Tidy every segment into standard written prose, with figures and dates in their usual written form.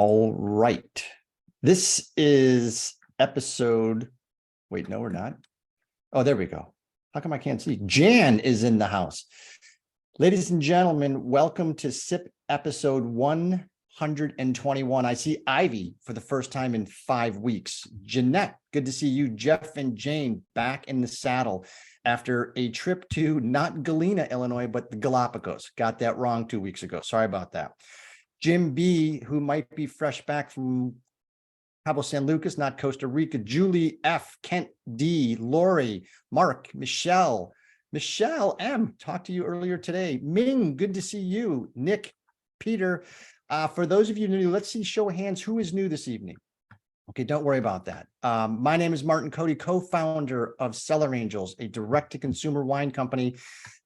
All right. This is episode. Wait, no, we're not. Oh, there we go. How come I can't see? Jan is in the house. Ladies and gentlemen, welcome to SIP episode 121. I see Ivy for the first time in 5 weeks. Jeanette, good to see you. Jeff and Jane back in the saddle after a trip to not Galena, Illinois, but the Galapagos. Got that wrong 2 weeks ago. Sorry about that. Jim B, who might be fresh back from Cabo San Lucas, not Costa Rica. Julie F, Kent D, Lori, Mark, Michelle M, talked to you earlier today. Ming, good to see you. Nick, Peter. For those of you new, let's see, show of hands, who is new this evening? Okay, don't worry about that. My name is Martin Cody, co-founder of Cellar Angels, a direct-to-consumer wine company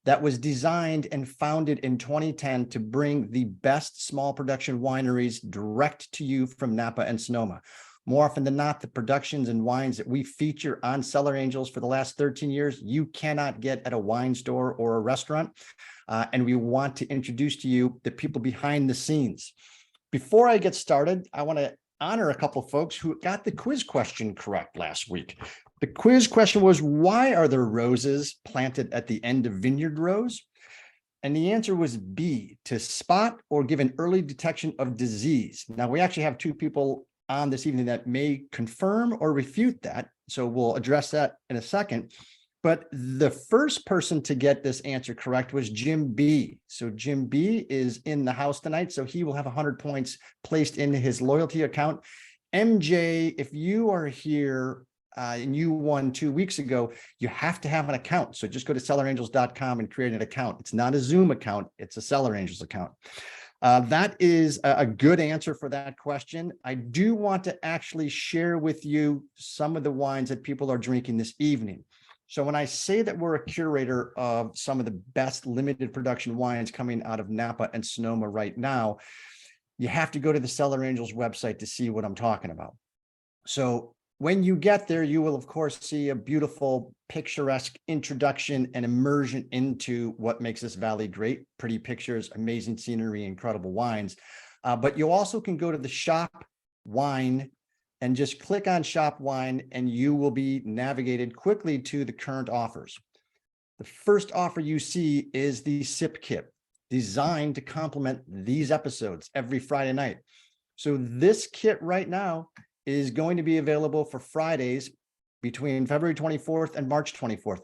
that was designed and founded in 2010 to bring the best small production wineries direct to you from Napa and Sonoma. More often than not, the productions and wines that we feature on Cellar Angels for the last 13 years, you cannot get at a wine store or a restaurant. And we want to introduce to you the people behind the scenes. Before I get started, I want to honor a couple of folks who got the quiz question correct last week. The quiz question was, why are there roses planted at the end of vineyard rows? And the answer was B, to spot or give an early detection of disease. Now, we actually have two people on this evening that may confirm or refute that. So we'll address that in a second. But the first person to get this answer correct was Jim B. So Jim B is in the house tonight. So he will have 100 points placed in his loyalty account. MJ, if you are here and you won 2 weeks ago, you have to have an account. So just go to cellarangels.com and create an account. It's not a Zoom account. It's a Cellar Angels account. That is a good answer for that question. I do want to actually share with you some of the wines that people are drinking this evening. So when I say that we're a curator of some of the best limited production wines coming out of Napa and Sonoma right now, you have to go to the Cellar Angels website to see what I'm talking about. So when you get there, you will, of course, see a beautiful, picturesque introduction and immersion into what makes this valley great. Pretty pictures, amazing scenery, incredible wines. But you also can go to the shop wine and just click on shop wine, and you will be navigated quickly to the current offers. The first offer you see is the SIP kit, designed to complement these episodes every Friday night. So this kit right now is going to be available for Fridays between February 24th and March 24th.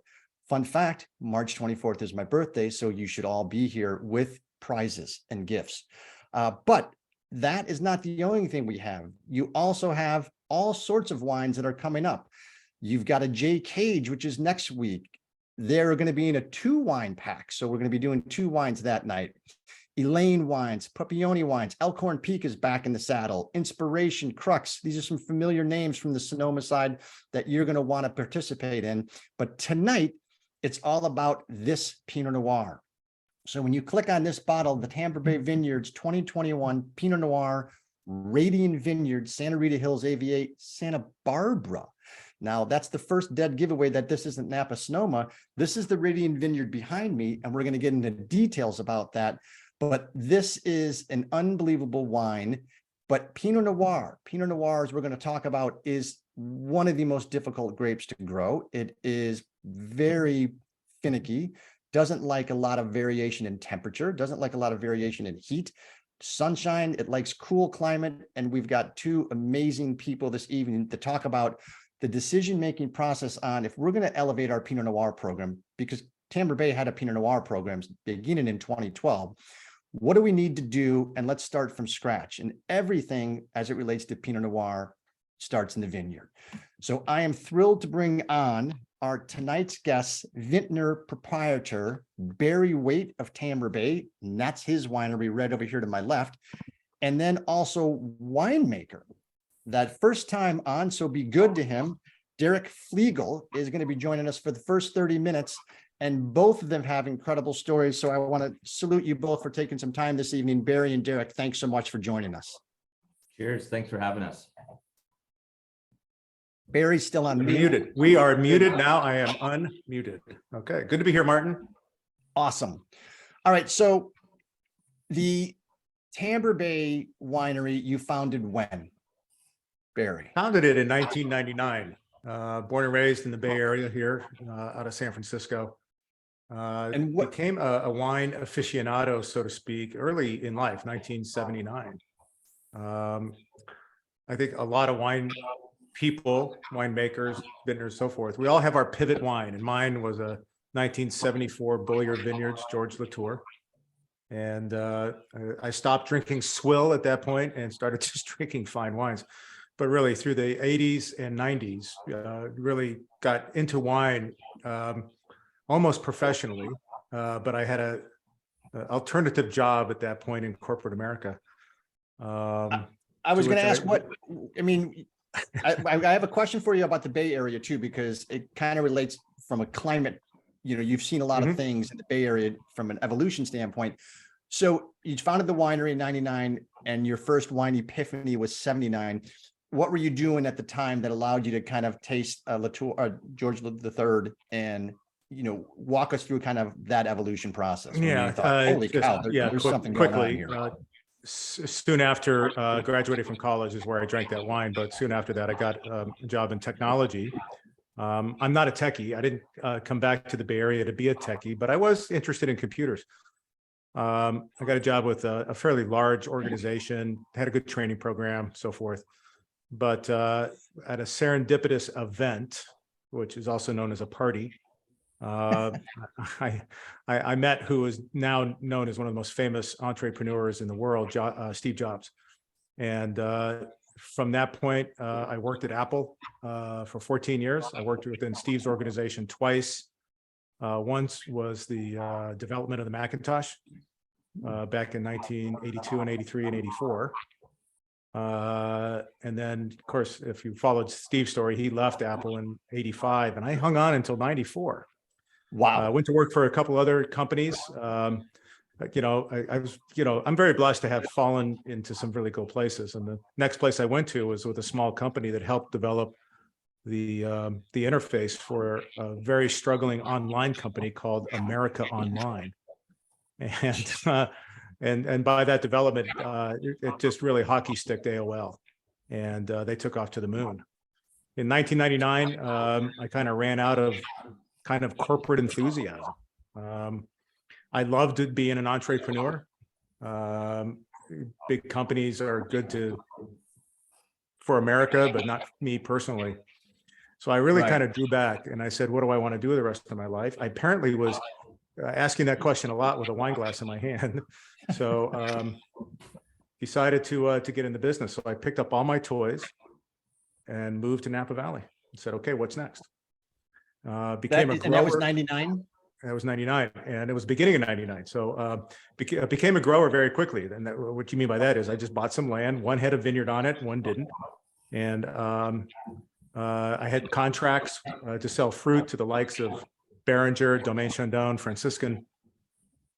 Fun fact, March 24th is my birthday, so you should all be here with prizes and gifts. But that is not the only thing we have. You also have all sorts of wines that are coming up. You've got a J Cage, which is next week. They're going to be in a 2 wine pack. So we're going to be doing 2 wines that night. Elaine wines, Pupioni wines, Elkhorn Peak is back in the saddle, Inspiration, Crux. These are some familiar names from the Sonoma side that you're going to want to participate in. But tonight, it's all about this Pinot Noir. So when you click on this bottle, the Tamber Bey Vineyards 2021 Pinot Noir, Radian Vineyard, Santa Rita Hills AVA, Santa Barbara. Now, that's the first dead giveaway that this isn't Napa Sonoma. This is the Radian Vineyard behind me, and we're going to get into details about that. But this is an unbelievable wine. But Pinot Noir, as we're going to talk about, is one of the most difficult grapes to grow. It is very finicky, doesn't like a lot of variation in temperature, doesn't like a lot of variation in heat, sunshine. It likes cool climate. And we've got 2 amazing people this evening to talk about the decision-making process on if we're going to elevate our Pinot Noir program, because Tamber Bey had a Pinot Noir program beginning in 2012. What do we need to do? And let's start from scratch. And everything as it relates to Pinot Noir starts in the vineyard. So I am thrilled to bring on our tonight's guest, Vintner proprietor, Barry Waitte of Tamber Bey, and that's his winery right over here to my left. And then also Winemaker, that first time on, so be good to him. Derek Flegal is going to be joining us for the first 30 minutes. And both of them have incredible stories. So I want to salute you both for taking some time this evening. Barry and Derek, thanks so much for joining us. Cheers. Thanks for having us. Barry's still on mute. Muted. We are muted now. I am unmuted. Okay. Good to be here, Martin. Awesome. All right. So the Tamber Bey Winery, you founded when? Barry. Founded it in 1999. Born and raised in the Bay Area here, out of San Francisco. And what- Became a wine aficionado, so to speak, early in life, 1979. I think a lot of wine people, winemakers, vintners, so forth, we all have our pivot wine, and mine was a 1974 Bulliard Vineyards, George Latour. And I stopped drinking swill at that point and started just drinking fine wines. But really through the 80s and 90s, really got into wine almost professionally. But I had a alternative job at that point in corporate America. I was going to ask I have a question for you about the Bay Area too, because it kind of relates from a climate, you've seen a lot of things in the Bay Area from an evolution standpoint. So you founded the winery in 99 and your first wine epiphany was 79. What were you doing at the time that allowed you to kind of taste Latour, George III, and walk us through kind of that evolution process? Yeah, holy cow, there's something going on here. Soon after graduating from college is where I drank that wine, but soon after that I got a job in technology. I'm not a techie. I didn't come back to the Bay Area to be a techie, but I was interested in computers. I got a job with a fairly large organization, had a good training program, so forth. But at a serendipitous event, which is also known as a party, I met who is now known as one of the most famous entrepreneurs in the world, Steve Jobs. And from that point, I worked at Apple for 14 years. I worked within Steve's organization twice. Once was the development of the Macintosh back in 1982 and 83 and 84. And then, of course, if you followed Steve's story, he left Apple in 85 and I hung on until 94. Wow. I went to work for a couple other companies. I was, I'm very blessed to have fallen into some really cool places. And the next place I went to was with a small company that helped develop the interface for a very struggling online company called America Online. And by that development, it just really hockey sticked AOL, and they took off to the moon. In 1999, I kind of ran out of kind of corporate enthusiasm. I loved being an entrepreneur. Big companies are good for America, but not me personally. So I really kind of drew back and I said, what do I want to do the rest of my life? I apparently was asking that question a lot with a wine glass in my hand. So decided to get in the business. So I picked up all my toys and moved to Napa Valley and said, okay, what's next? Became a grower. And that was 99? That was 99, and it was beginning of 99. So became a grower very quickly. And what you mean by that is I just bought some land. One had a vineyard on it, one didn't. And I had contracts to sell fruit to the likes of Beringer, Domaine Chandon, Franciscan.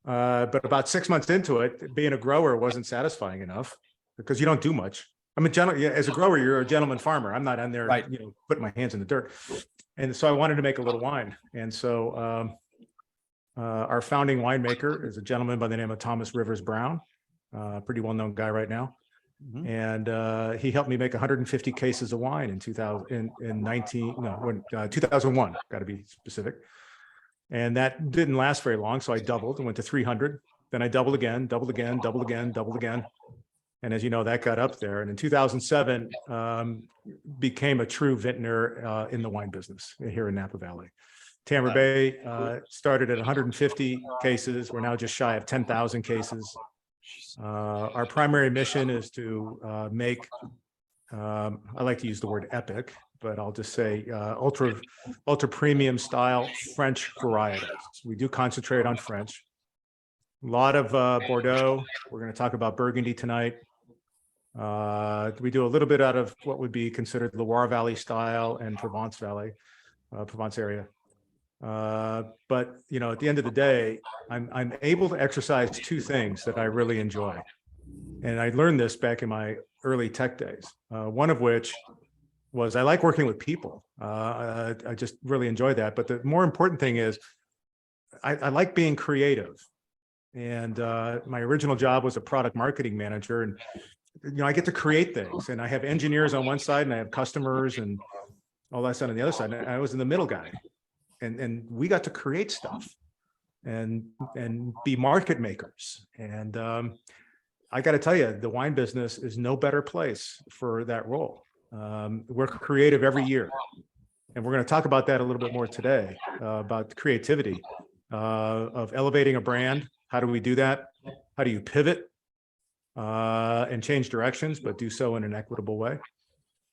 But about 6 months into it, being a grower wasn't satisfying enough because you don't do much. I'm as a grower, you're a gentleman farmer. I'm not on there, putting my hands in the dirt. And so I wanted to make a little wine. And so our founding winemaker is a gentleman by the name of Thomas Rivers Brown, pretty well-known guy right now. Mm-hmm. And he helped me make 150 cases of wine in 2001, got to be specific. And that didn't last very long. So I doubled and went to 300. Then I doubled again. And as you know, that got up there. And in 2007, became a true vintner in the wine business here in Napa Valley. Tamber Bey started at 150 cases. We're now just shy of 10,000 cases. Our primary mission is to make, I like to use the word epic, but I'll just say ultra premium style French varietals. We do concentrate on French. A lot of Bordeaux. We're going to talk about Burgundy tonight. We do a little bit out of what would be considered Loire Valley style and Provence area. But at the end of the day, I'm able to exercise two things that I really enjoy. And I learned this back in my early tech days. One of which was I like working with people. I just really enjoy that. But the more important thing is I like being creative. And my original job was a product marketing manager. And, I get to create things, and I have engineers on one side and I have customers and all that stuff on the other side. And I was in the middle guy, and we got to create stuff and be market makers. And I got to tell you, the wine business is no better place for that role. We're creative every year. And we're going to talk about that a little bit more today, about the creativity of elevating a brand. How do we do that? How do you pivot and change directions, but do so in an equitable way?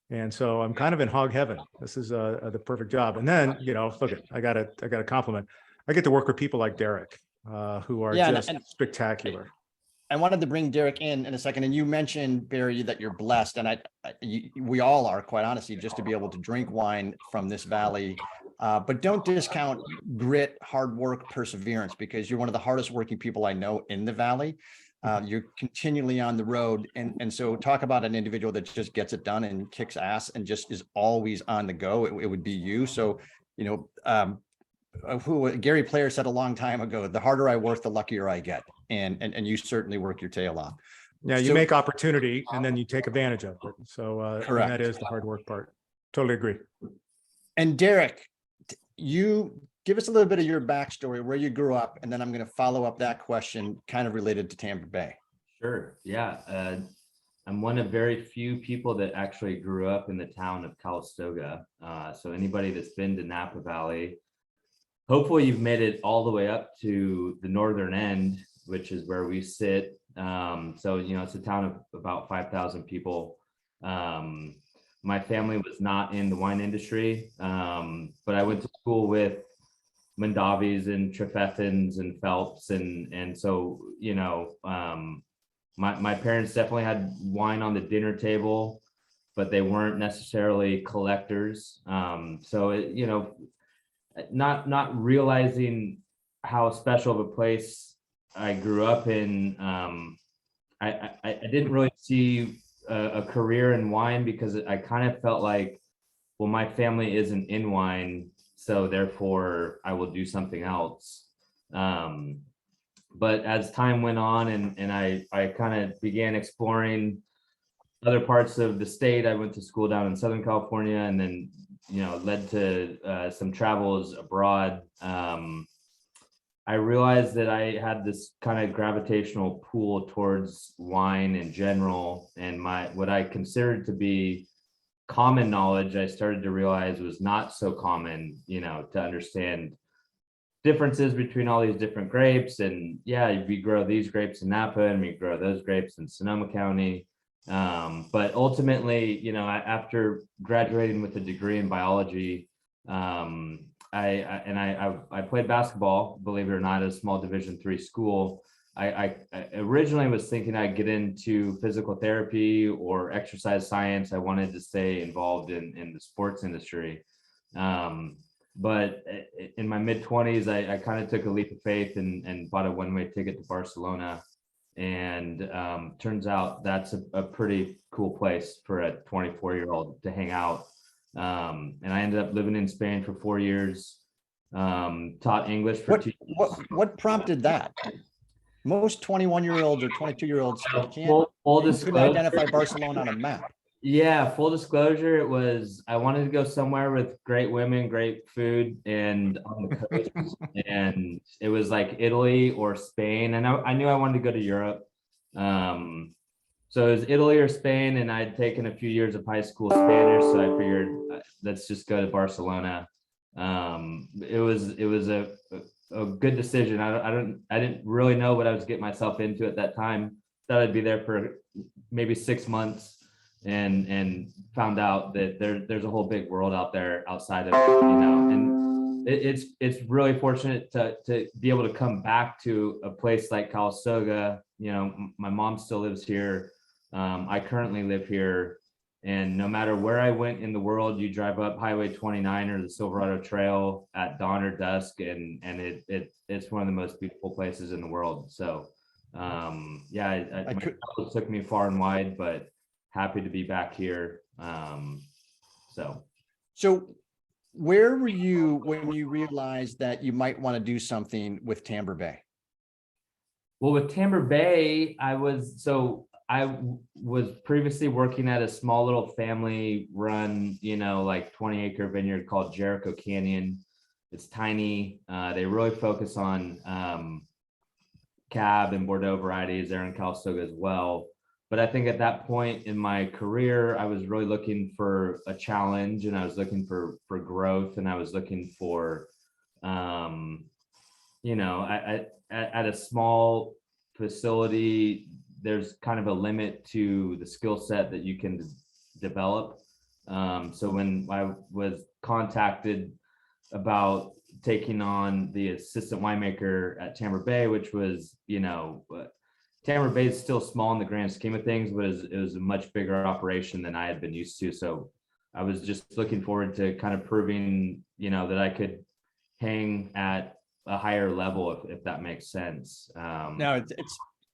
And so I'm kind of in hog heaven. This is the perfect job. And then, look, I got a compliment. I get to work with people like Derek, who are just spectacular. I wanted to bring Derek in a second, and you mentioned, Barry, that you're blessed, and we all are, quite honestly, just to be able to drink wine from this valley. But don't discount grit, hard work, perseverance, because you're one of the hardest working people I know in the valley. You're continually on the road, and so talk about an individual that just gets it done and kicks ass and just is always on the go. It would be you. So, who Gary Player said a long time ago, the harder I work, the luckier I get. And you certainly work your tail off. Yeah, you make opportunity and then you take advantage of it. So correct. That is the hard work part. Totally agree. And Derek, you give us a little bit of your backstory, where you grew up, and then I'm going to follow up that question kind of related to Tamber Bey. Sure. Yeah. I'm one of very few people that actually grew up in the town of Calistoga. So anybody that's been to Napa Valley, hopefully you've made it all the way up to the northern end, which is where we sit. So, it's a town of about 5,000 people. My family was not in the wine industry, but I went to school with Mondavis and Trefethens and Phelps. And so, my parents definitely had wine on the dinner table, but they weren't necessarily collectors. So, not realizing how special of a place I grew up in, I didn't really see a career in wine, because I kind of felt like, well, my family isn't in wine, so therefore I will do something else. But as time went on and I kind of began exploring other parts of the state, I went to school down in Southern California, and then led to some travels abroad. I realized that I had this kind of gravitational pull towards wine in general, and what I considered to be common knowledge, I started to realize was not so common, to understand differences between all these different grapes. And yeah, we grow these grapes in Napa and we grow those grapes in Sonoma County. But ultimately, after graduating with a degree in biology, I played basketball, believe it or not, at a small Division III school. I originally was thinking I'd get into physical therapy or exercise science. I wanted to stay involved in the sports industry. But in my mid-20s, I kind of took a leap of faith and bought a one-way ticket to Barcelona. And turns out that's a pretty cool place for a 24-year-old to hang out. And I ended up living in Spain for 4 years, taught English for 2 years. What prompted that? Most 21-year-olds or 22-year-olds couldn't identify Barcelona on a map. Yeah, full disclosure, I wanted to go somewhere with great women, great food, and on the coast. And it was like Italy or Spain. And I knew I wanted to go to Europe. So it was Italy or Spain, and I'd taken a few years of high school Spanish. So I figured, let's just go to Barcelona. It was a good decision. I didn't really know what I was getting myself into at that time. Thought I'd be there for maybe 6 months. And found out that there's a whole big world out there outside of, and it's really fortunate to be able to come back to a place like Calistoga. My mom still lives here. I currently live here, and no matter where I went in the world, you drive up Highway 29 or the Silverado Trail at dawn or dusk, and it's one of the most beautiful places in the world. So it took me far and wide, but happy to be back here. So where were you when you realized that you might want to do something with Tamber Bey? Well, with Tamber Bay, I was previously working at a small little family run, like 20-acre vineyard called Jericho Canyon. It's tiny. They really focus on Cab and Bordeaux varieties. They're in Calistoga as well. But I think at that point in my career, I was really looking for a challenge, and I was looking for growth, and I was looking for, at a small facility, there's kind of a limit to the skill set that you can develop. So when I was contacted about taking on the assistant winemaker at Tamber Bey, which was, Tamber Bay is still small in the grand scheme of things, but it was a much bigger operation than I had been used to. So I was just looking forward to kind of proving, that I could hang at a higher level, if that makes sense. No,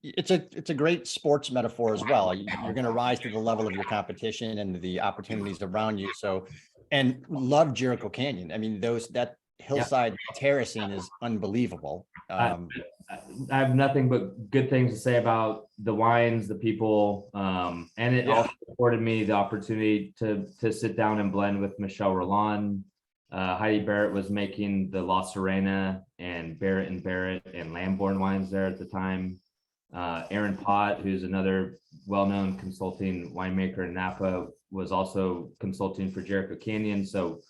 it's a great sports metaphor as well. You're going to rise to the level of your competition and the opportunities around you. So, and love Jericho Canyon. I mean, that hillside terracing is unbelievable. I have nothing but good things to say about the wines, the people, and it also afforded me the opportunity to sit down and blend with Michelle Roland. Heidi Barrett was making the La Serena and Barrett and Lamborn wines there at the time. Aaron Pott, who's another well-known consulting winemaker in Napa, was also consulting for Jericho Canyon. So,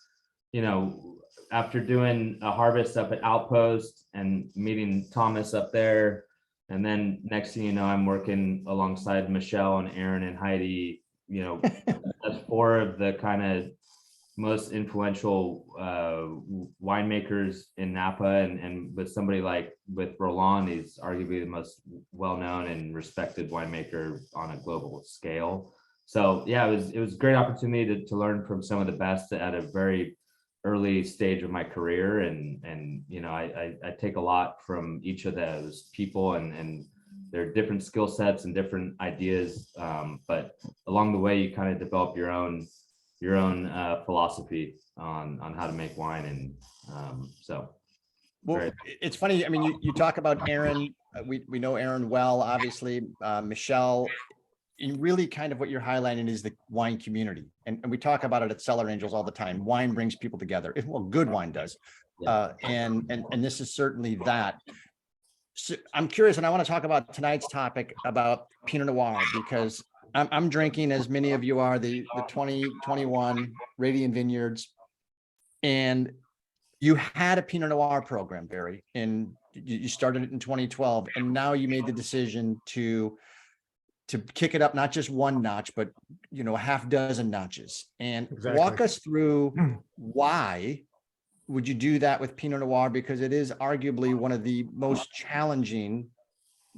after doing a harvest up at Outpost and meeting Thomas up there, and then next thing you know, I'm working alongside Michelle and Aaron and Heidi, that's four of the kind of most influential winemakers in Napa, and with somebody with Roland, he's arguably the most well-known and respected winemaker on a global scale. So yeah, it was a great opportunity to learn from some of the best at a very early stage of my career, and I take a lot from each of those people, and there are different skill sets and different ideas, but along the way you kind of develop your own philosophy on how to make wine. And well, great. It's funny. I mean, you talk about Aaron. We know Aaron well, obviously. Michelle, and really kind of what you're highlighting is the wine community. And we talk about it at Cellar Angels all the time. Wine brings people together. Well, good wine does. And this is certainly that. So I'm curious, and I want to talk about tonight's topic about Pinot Noir, because I'm drinking, as many of you are, the 2021 Radian Vineyards. And you had a Pinot Noir program, Barry, and you started it in 2012. And now you made the decision to kick it up, not just one notch, but a half dozen notches. And walk us through why would you do that with Pinot Noir? Because it is arguably one of the most challenging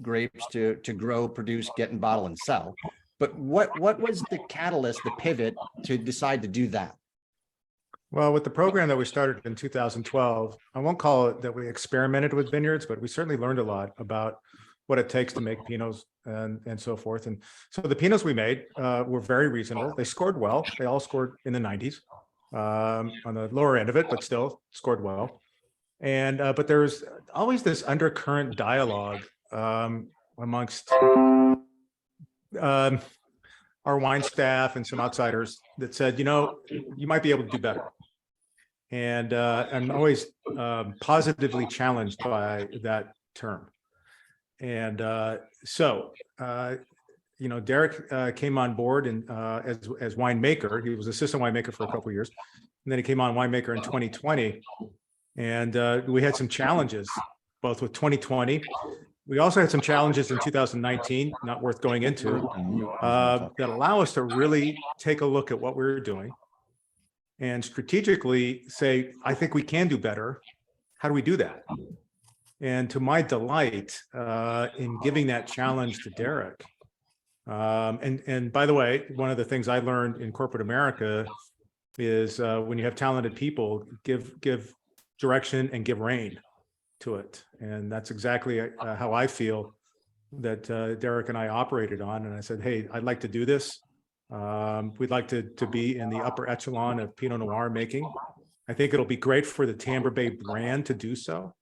grapes to grow, produce, get in bottle, and sell. But what was the catalyst, the pivot to decide to do that? Well, with the program that we started in 2012, I won't call it that we experimented with vineyards, but we certainly learned a lot about what it takes to make Pinots and so forth. And so the Pinots we made were very reasonable. They scored well. They all scored in the 90s on the lower end of it, but still scored well. And but there was always this undercurrent dialogue amongst our wine staff and some outsiders that said, you might be able to do better. And I'm always positively challenged by that term. And so Derek came on board and as winemaker. He was assistant winemaker for a couple of years, and then he came on winemaker in 2020. And we had some challenges both with 2020. We also had some challenges in 2019, not worth going into, that allow us to really take a look at what we're doing and strategically say, I think we can do better. How do we do that? And to my delight in giving that challenge to Derek, and by the way, one of the things I learned in corporate America is when you have talented people, give direction and give rein to it. And that's exactly how I feel that Derek and I operated on. And I said, hey, I'd like to do this. We'd like to be in the upper echelon of Pinot Noir making. I think it'll be great for the Tamber Bey brand to do so.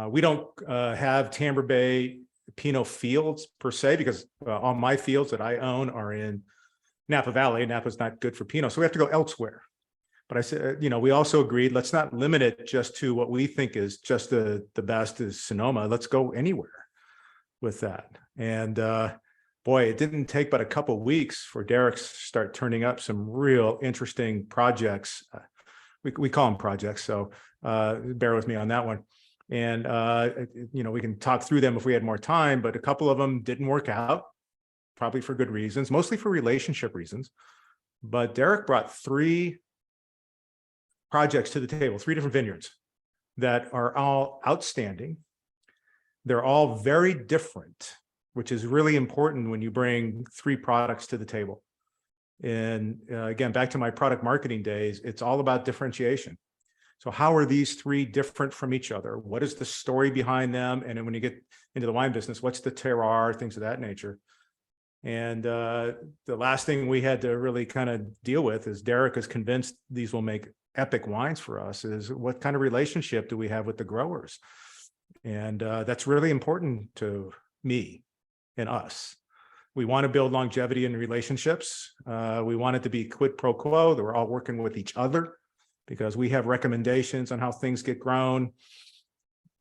We don't have Tamber Bey Pinot fields per se, because all my fields that I own are in Napa Valley. Napa's not good for Pinot, so we have to go elsewhere. But I said, we also agreed, let's not limit it just to what we think is just the best is Sonoma. Let's go anywhere with that. And boy, it didn't take but a couple of weeks for Derek to start turning up some real interesting projects. We call them projects, so bear with me on that one. And we can talk through them if we had more time, but a couple of them didn't work out, probably for good reasons, mostly for relationship reasons. But Derek brought 3 projects to the table, 3 different vineyards that are all outstanding. They're all very different, which is really important when you bring 3 products to the table. And again, back to my product marketing days, it's all about differentiation. So how are these 3 different from each other? What is the story behind them? And then when you get into the wine business, what's the terroir, things of that nature? And the last thing we had to really kind of deal with is Derek is convinced these will make epic wines for us, is what kind of relationship do we have with the growers? And that's really important to me and us. We want to build longevity in relationships. We want it to be quid pro quo, that we're all working with each other, because we have recommendations on how things get grown.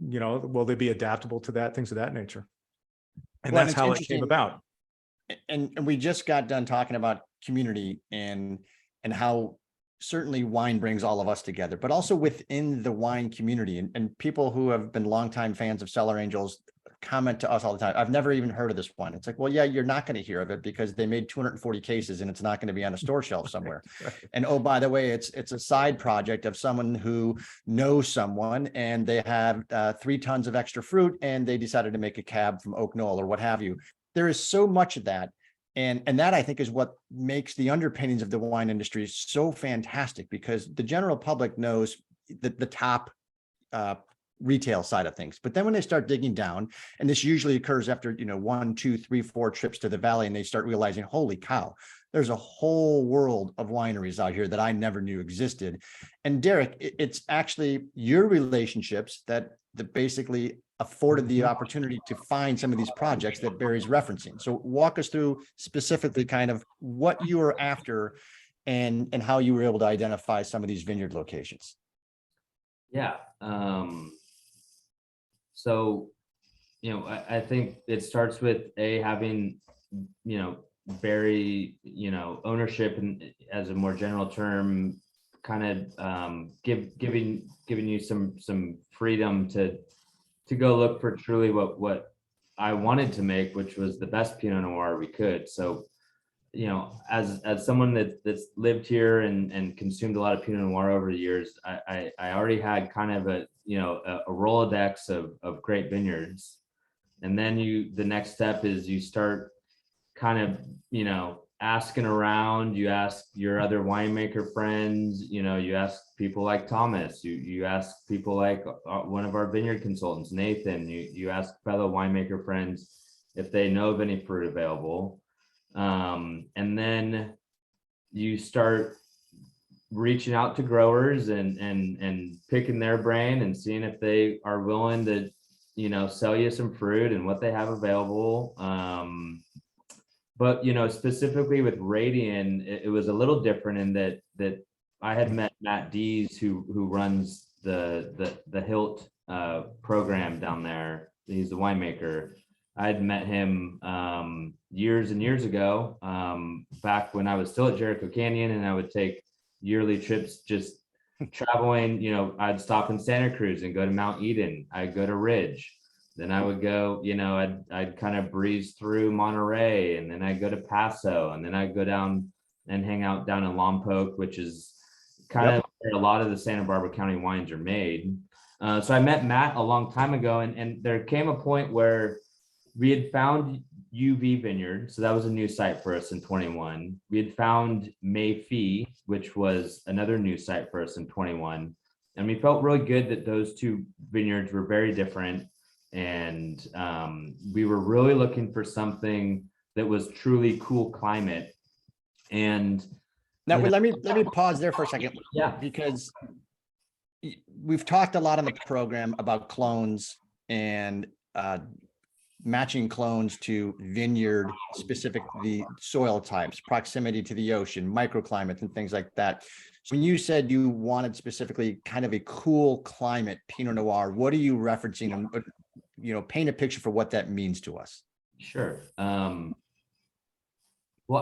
Will they be adaptable to that, things of that nature? And Well, that's how it came about. And we just got done talking about community and how certainly wine brings all of us together, but also within the wine community, and people who have been longtime fans of Cellar Angels comment to us all the time, I've never even heard of this wine. It's like, well, yeah, you're not going to hear of it because they made 240 cases and it's not going to be on a store shelf somewhere. Right. And oh, by the way, it's a side project of someone who knows someone, and they have 3 tons of extra fruit, and they decided to make a cab from Oak Knoll or what have you. There is so much of that. And that, I think, is what makes the underpinnings of the wine industry so fantastic, because the general public knows the top retail side of things. But then when they start digging down, and this usually occurs after 1, 2, 3, 4 trips to the valley, and they start realizing, holy cow, there's a whole world of wineries out here that I never knew existed. And Derek, it's actually your relationships that basically afforded the opportunity to find some of these projects that Barry's referencing. So walk us through specifically kind of what you were after and how you were able to identify some of these vineyard locations. Yeah. So, I think it starts with having, Barry, ownership, and as a more general term, kind of giving you some freedom to go look for truly what I wanted to make, which was the best Pinot Noir we could. So, as someone that's lived here and consumed a lot of Pinot Noir over the years, I already had kind of a Rolodex of great vineyards. And then the next step is you start kind of, asking around. You ask your other winemaker friends, you ask people like Thomas, you ask people like one of our vineyard consultants, Nathan, you ask fellow winemaker friends if they know of any fruit available. And then you start reaching out to growers and picking their brain and seeing if they are willing to, sell you some fruit and what they have available. But, specifically with Radian, it was a little different in that I had met Matt Dees, who runs the Hilt program down there. He's the winemaker. I had met him years and years ago, back when I was still at Jericho Canyon, and I would take yearly trips just traveling. I'd stop in Santa Cruz and go to Mount Eden. I'd go to Ridge. Then I would go, I'd kind of breeze through Monterey, and then I'd go to Paso, and then I'd go down and hang out down in Lompoc, which is kind of where a lot of the Santa Barbara County wines are made. So I met Matt a long time ago, and there came a point where we had found UV Vineyard. So that was a new site for us in 21. We had found Mayfee, which was another new site for us in 21. And we felt really good that those 2 vineyards were very different. And we were really looking for something that was truly cool climate. And now let me pause there for a second. Yeah, because we've talked a lot on the program about clones and matching clones to vineyard specific, the soil types, proximity to the ocean, microclimates and things like that. When you said you wanted specifically kind of a cool climate Pinot Noir, what are you referencing? And, you know, paint a picture for what that means to us. Sure. Well,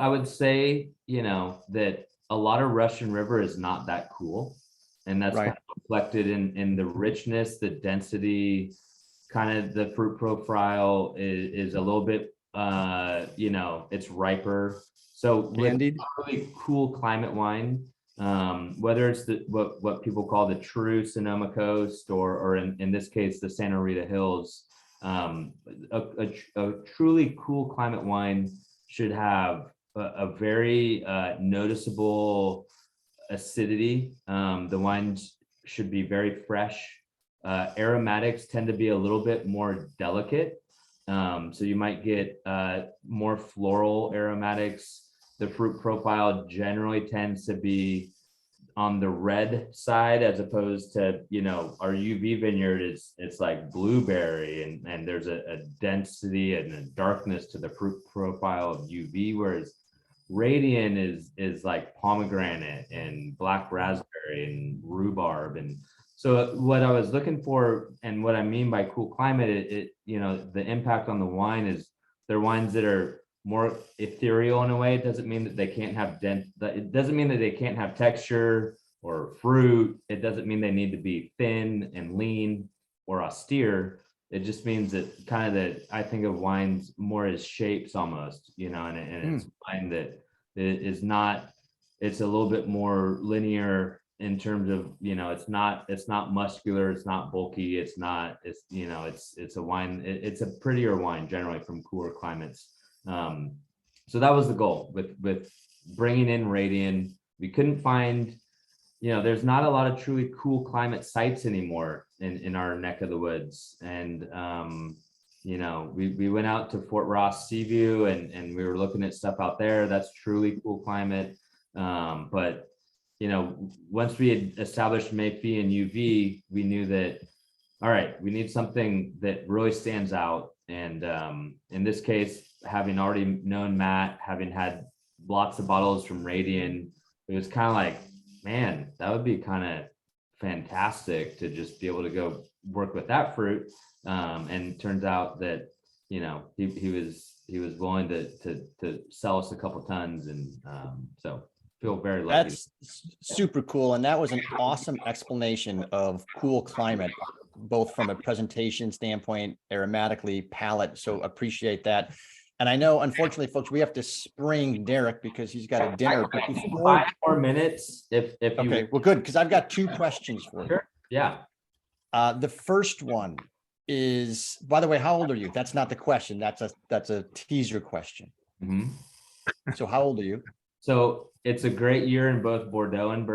I would say, you know, that a lot of Russian River is not that cool. And that's Right. kind of reflected in the richness, the density, kind of the fruit profile is a little bit, you know, it's riper. So with Candied. really cool climate wine, whether it's what people call the true Sonoma Coast or in this case, the Santa Rita Hills, a truly cool climate wine should have a very noticeable acidity. The wines should be very fresh. Aromatics tend to be a little bit more delicate. So you might get more floral aromatics. The fruit profile generally tends to be on the red side, as opposed to, you know, our UV vineyard it's like blueberry and there's a density and a darkness to the fruit profile of UV, whereas Radian is like pomegranate and black raspberry and rhubarb. And so what I was looking for and what I mean by cool climate, it you know, the impact on the wine is they're wines that are more ethereal in a way. It doesn't mean that they can't have it doesn't mean that they can't have texture or fruit. It doesn't mean they need to be thin and lean or austere. It just means that kind of that I think of wines more as shapes almost, you know, and it's wine that is not, it's a little bit more linear in terms of, you know, it's not muscular, it's not bulky, it's you know, it's a wine, it's a prettier wine generally from cooler climates. So that was the goal with bringing in Radian. We couldn't find, you know, there's not a lot of truly cool climate sites anymore in our neck of the woods. And, you know, we went out to Fort Ross Seaview and we were looking at stuff out there. That's truly cool climate. But, you know, once we had established Mayfi and UV, we knew that, all right, we need something that really stands out. And in this case, having already known Matt, having had lots of bottles from Radian, it was kind of like, man, that would be kind of fantastic to just be able to go work with that fruit. And turns out that, you know, he was willing to sell us a couple tons, and so feel very lucky. That's super cool. And that was an awesome explanation of cool climate, both from a presentation standpoint, aromatically, palate. So appreciate that. And I know, unfortunately, folks, we have to spring Derek because he's got a dinner. But before, 5 more minutes, if you okay, well, good, because I've got 2 questions for you. Sure. Yeah. The first one is, by the way, how old are you? That's not the question. That's a teaser question. Mhm. So how old are you? So it's a great year in both Bordeaux and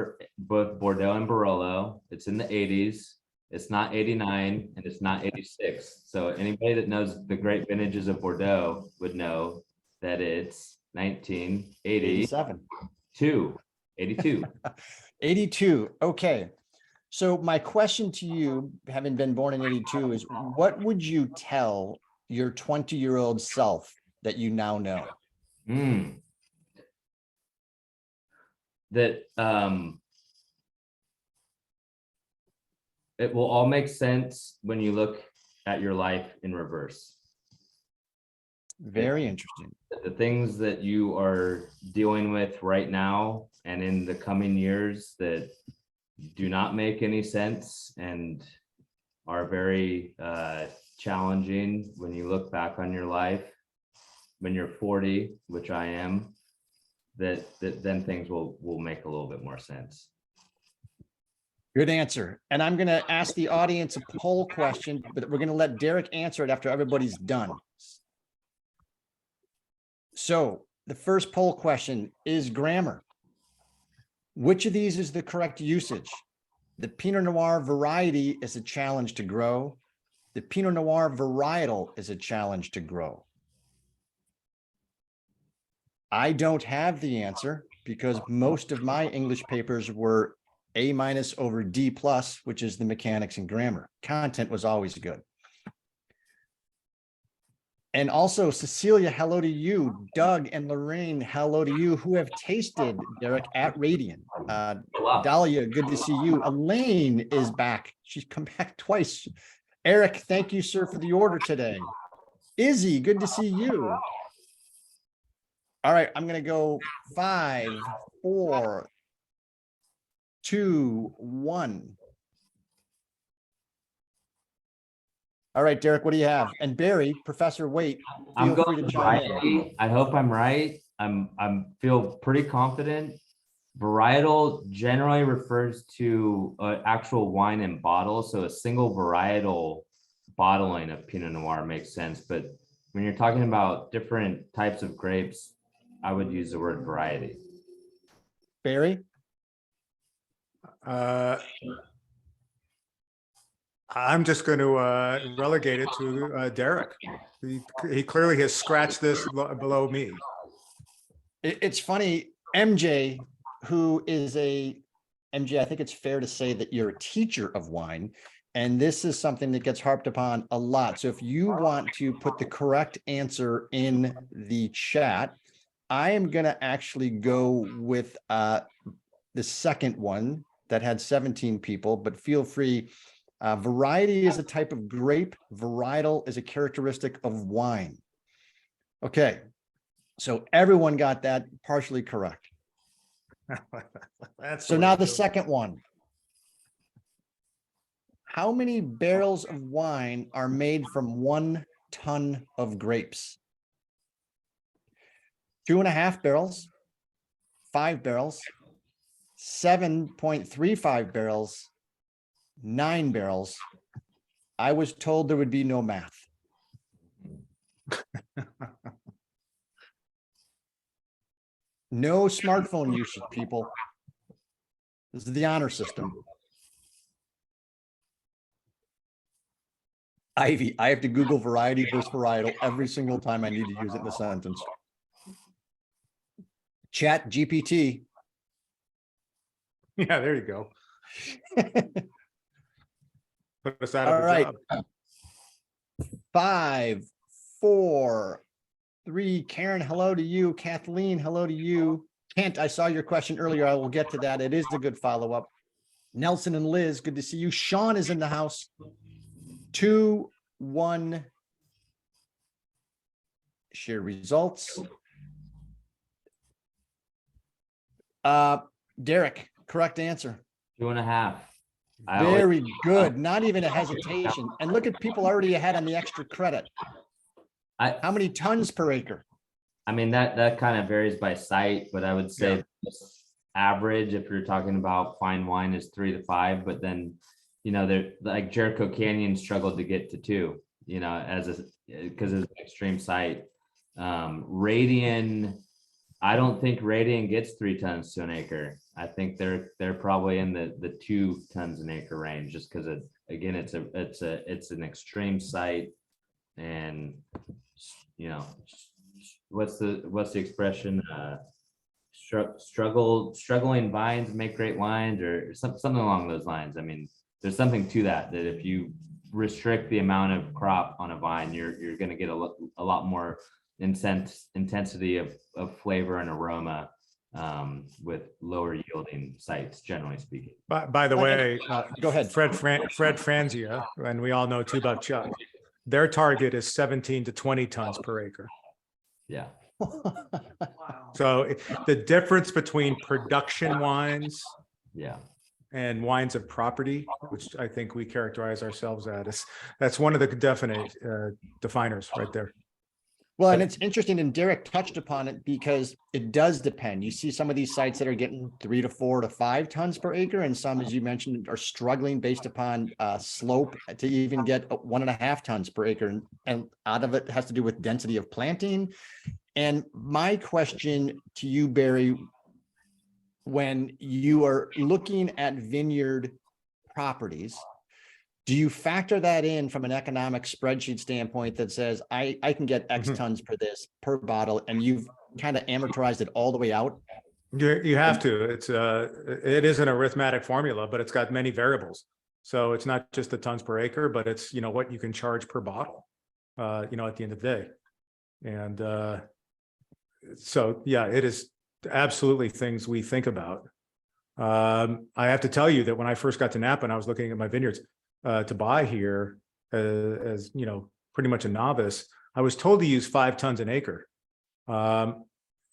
Barolo. It's in the 80s. It's not 89 and it's not 86. So anybody that knows the great vintages of Bordeaux would know that it's 1982. 82. 82. Okay. So my question to you, having been born in 82, is what would you tell your 20-year-old self that you now know? That it will all make sense when you look at your life in reverse. Very interesting. The things that you are dealing with right now and in the coming years that do not make any sense and are very challenging when you look back on your life when you're 40, which I am, that then things will make a little bit more sense. Good answer. And I'm going to ask the audience a poll question, but we're going to let Derek answer it after everybody's done. So the first poll question is grammar. Which of these is the correct usage? The Pinot Noir variety is a challenge to grow. The Pinot Noir varietal is a challenge to grow. I don't have the answer because most of my English papers were A- over D+, which is the mechanics and grammar. Content was always good. And also Cecilia, hello to you. Doug and Lorraine, hello to you, who have tasted, Derek, at Radian. Wow. Dahlia, good to see you. Elaine is back. She's come back twice. Eric, thank you, sir, for the order today. Izzy, good to see you. All right, I'm going to go 5, 4, 2, 1. All right, Derek, what do you have? And Barry, Professor Waitte, I'm feel free to going chime in. variety. I hope I'm right. I'm feel pretty confident. Varietal generally refers to an actual wine in bottle, so a single varietal bottling of Pinot Noir makes sense. But when you're talking about different types of grapes, I would use the word variety. Barry? I'm just going to relegate it to Derek. He clearly has scratched this below me. It's funny, MJ, who is MJ, I think it's fair to say that you're a teacher of wine, and this is something that gets harped upon a lot. So if you want to put the correct answer in the chat, I am going to actually go with the second one that had 17 people, but feel free. Variety is a type of grape. Varietal is a characteristic of wine. Okay. So everyone got that partially correct. So now the second one. How many barrels of wine are made from 1 ton of grapes? 2.5 barrels, 5 barrels, 7.35 barrels, 9 barrels. I was told there would be no math. No smartphone usage, people. This is the honor system. Ivy, I have to Google variety versus varietal every single time I need to use it in a sentence. Chat GPT. Yeah, there you go. Put us out All of a right. job. 5, 4, 3. Karen, hello to you. Kathleen, hello to you. Kent, I saw your question earlier. I will get to that. It is a good follow-up. Nelson and Liz, good to see you. Sean is in the house. 2, 1. Share results. Derek, correct answer. 2.5. Very good. Not even a hesitation. And look at people already ahead on the extra credit. How many tons per acre? I mean, that kind of varies by site, but I would say average, if you're talking about fine wine, is 3 to 5. But then, they're like Jericho Canyon struggled to get to 2, because it's an extreme site. Radian, I don't think Radian gets 3 tons to an acre. I think they're probably in the 2 tons an acre range, just because again, it's an extreme site, and what's the expression? Struggling vines make great wines, or something along those lines. I mean, there's something to that if you restrict the amount of crop on a vine, you're going to get a lot more intensity of flavor and aroma with lower yielding sites, generally speaking. By the way, go ahead. Fred Franzia, and we all know too about Chuck. Their target is 17 to 20 tons per acre. Yeah. So the difference between production wines, and wines of property, which I think we characterize ourselves as, that's one of the definite definers right there. Well, and it's interesting, and Derek touched upon it, because it does depend. You see some of these sites that are getting 3 to 4 to 5 tons per acre, and some, as you mentioned, are struggling based upon slope to even get 1.5 tons per acre. And out of it has to do with density of planting. And my question to you, Barry, when you are looking at vineyard properties, do you factor that in from an economic spreadsheet standpoint that says, I can get X tons per bottle, and you've kind of amortized it all the way out? You have to. It is an arithmetic formula, but it's got many variables. So it's not just the tons per acre, but it's, what you can charge per bottle, at the end of the day. And so, yeah, it is absolutely things we think about. I have to tell you that when I first got to Napa and I was looking at my vineyards to buy here as, you know, pretty much a novice, I was told to use 5 tons an acre. And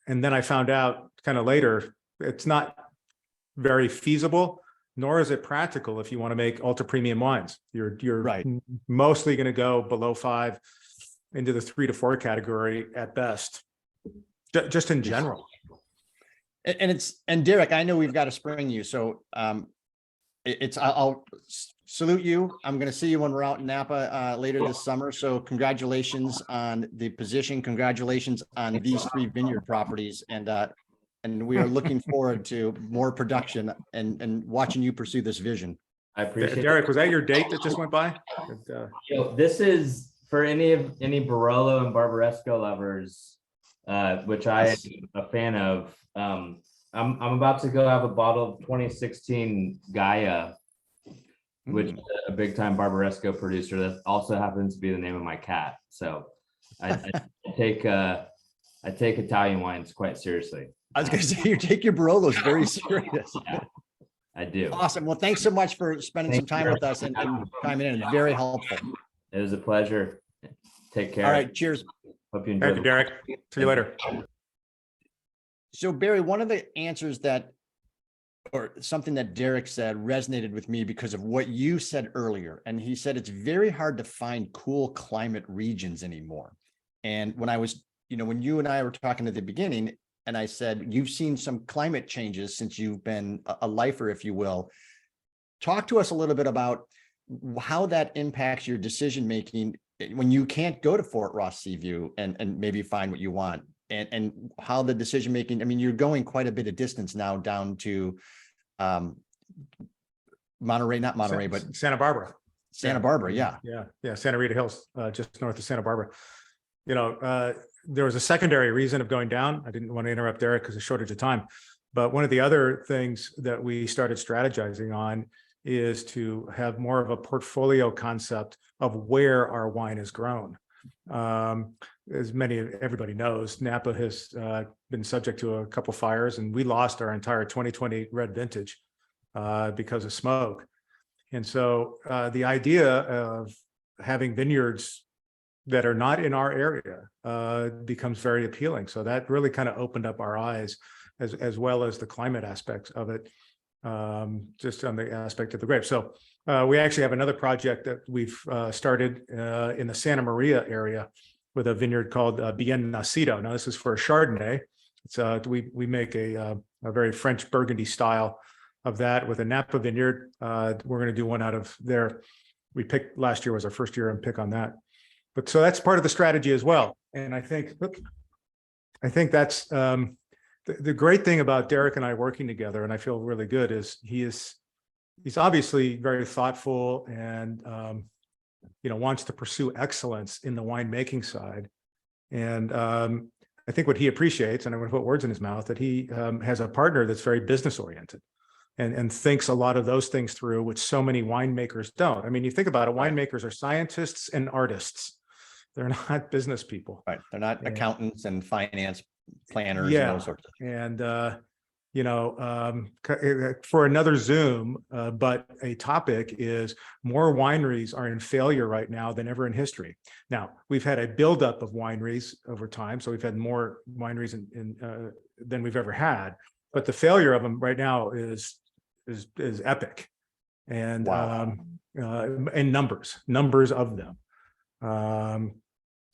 then I found out kind of later, it's not very feasible, nor is it practical if you want to make ultra premium wines. You're Right. mostly going to go below 5 into the 3 to 4 category at best, just in general. And Derek, I know we've got to spring you. So I'll salute you. I'm going to see you when we're out in Napa later this summer. So congratulations on the position. Congratulations on these 3 vineyard properties. And we are looking forward to more production and watching you pursue this vision. I appreciate Derek, was that your date that just went by? This is for any Barolo and Barbaresco lovers, which I am a fan of. I'm about to go have a bottle of 2016 Gaia, which is a big time Barbaresco producer that also happens to be the name of my cat. So I take Italian wines quite seriously. I was going to say, you take your Barolos very serious. Yeah, I do. Awesome. Well, thanks so much for spending some time with us and chiming in. It's very helpful. It was a pleasure. Take care. All right. Cheers. Hope you enjoy. Thank you, Derek. See you later. So Barry, one of the answers or something that Derek said resonated with me because of what you said earlier. And he said, it's very hard to find cool climate regions anymore. And when I was, when you and I were talking at the beginning, and I said, you've seen some climate changes since you've been a lifer, if you will. Talk to us a little bit about how that impacts your decision-making when you can't go to Fort Ross Seaview and maybe find what you want, and how the decision-making, I mean, you're going quite a bit of distance now down to Monterey, not Monterey, but Santa Barbara. Santa Barbara, yeah. Yeah, Santa Rita Hills, just north of Santa Barbara. There was a secondary reason of going down. I didn't want to interrupt Derek because of shortage of time. But one of the other things that we started strategizing on is to have more of a portfolio concept of where our wine is grown. As everybody knows, Napa has been subject to a couple fires, and we lost our entire 2020 red vintage because of smoke. And so the idea of having vineyards that are not in our area becomes very appealing. So that really kind of opened up our eyes, as well as the climate aspects of it, just on the aspect of the grape. So we actually have another project that we've started in the Santa Maria area with a vineyard called Bien Nacido. Now this is for a Chardonnay. It's we make a very French Burgundy style of that with a Napa vineyard. We're going to do one out of there. We picked last year was our first year and pick on that. But so that's part of the strategy as well. And I think that's the great thing about Derek and I working together, and I feel really good, is he's obviously very thoughtful and wants to pursue excellence in the winemaking side. And I think what he appreciates, and I'm going to put words in his mouth, that he has a partner that's very business oriented and thinks a lot of those things through, which so many winemakers don't. I mean, you think about it, winemakers are scientists and artists. They're not business people. Right. They're not accountants and finance planners. Yeah. And those sorts of things. And, for another Zoom, but a topic is more wineries are in failure right now than ever in history. Now, we've had a buildup of wineries over time. So we've had more wineries than we've ever had, but the failure of them right now is epic. And, Wow. in numbers of them.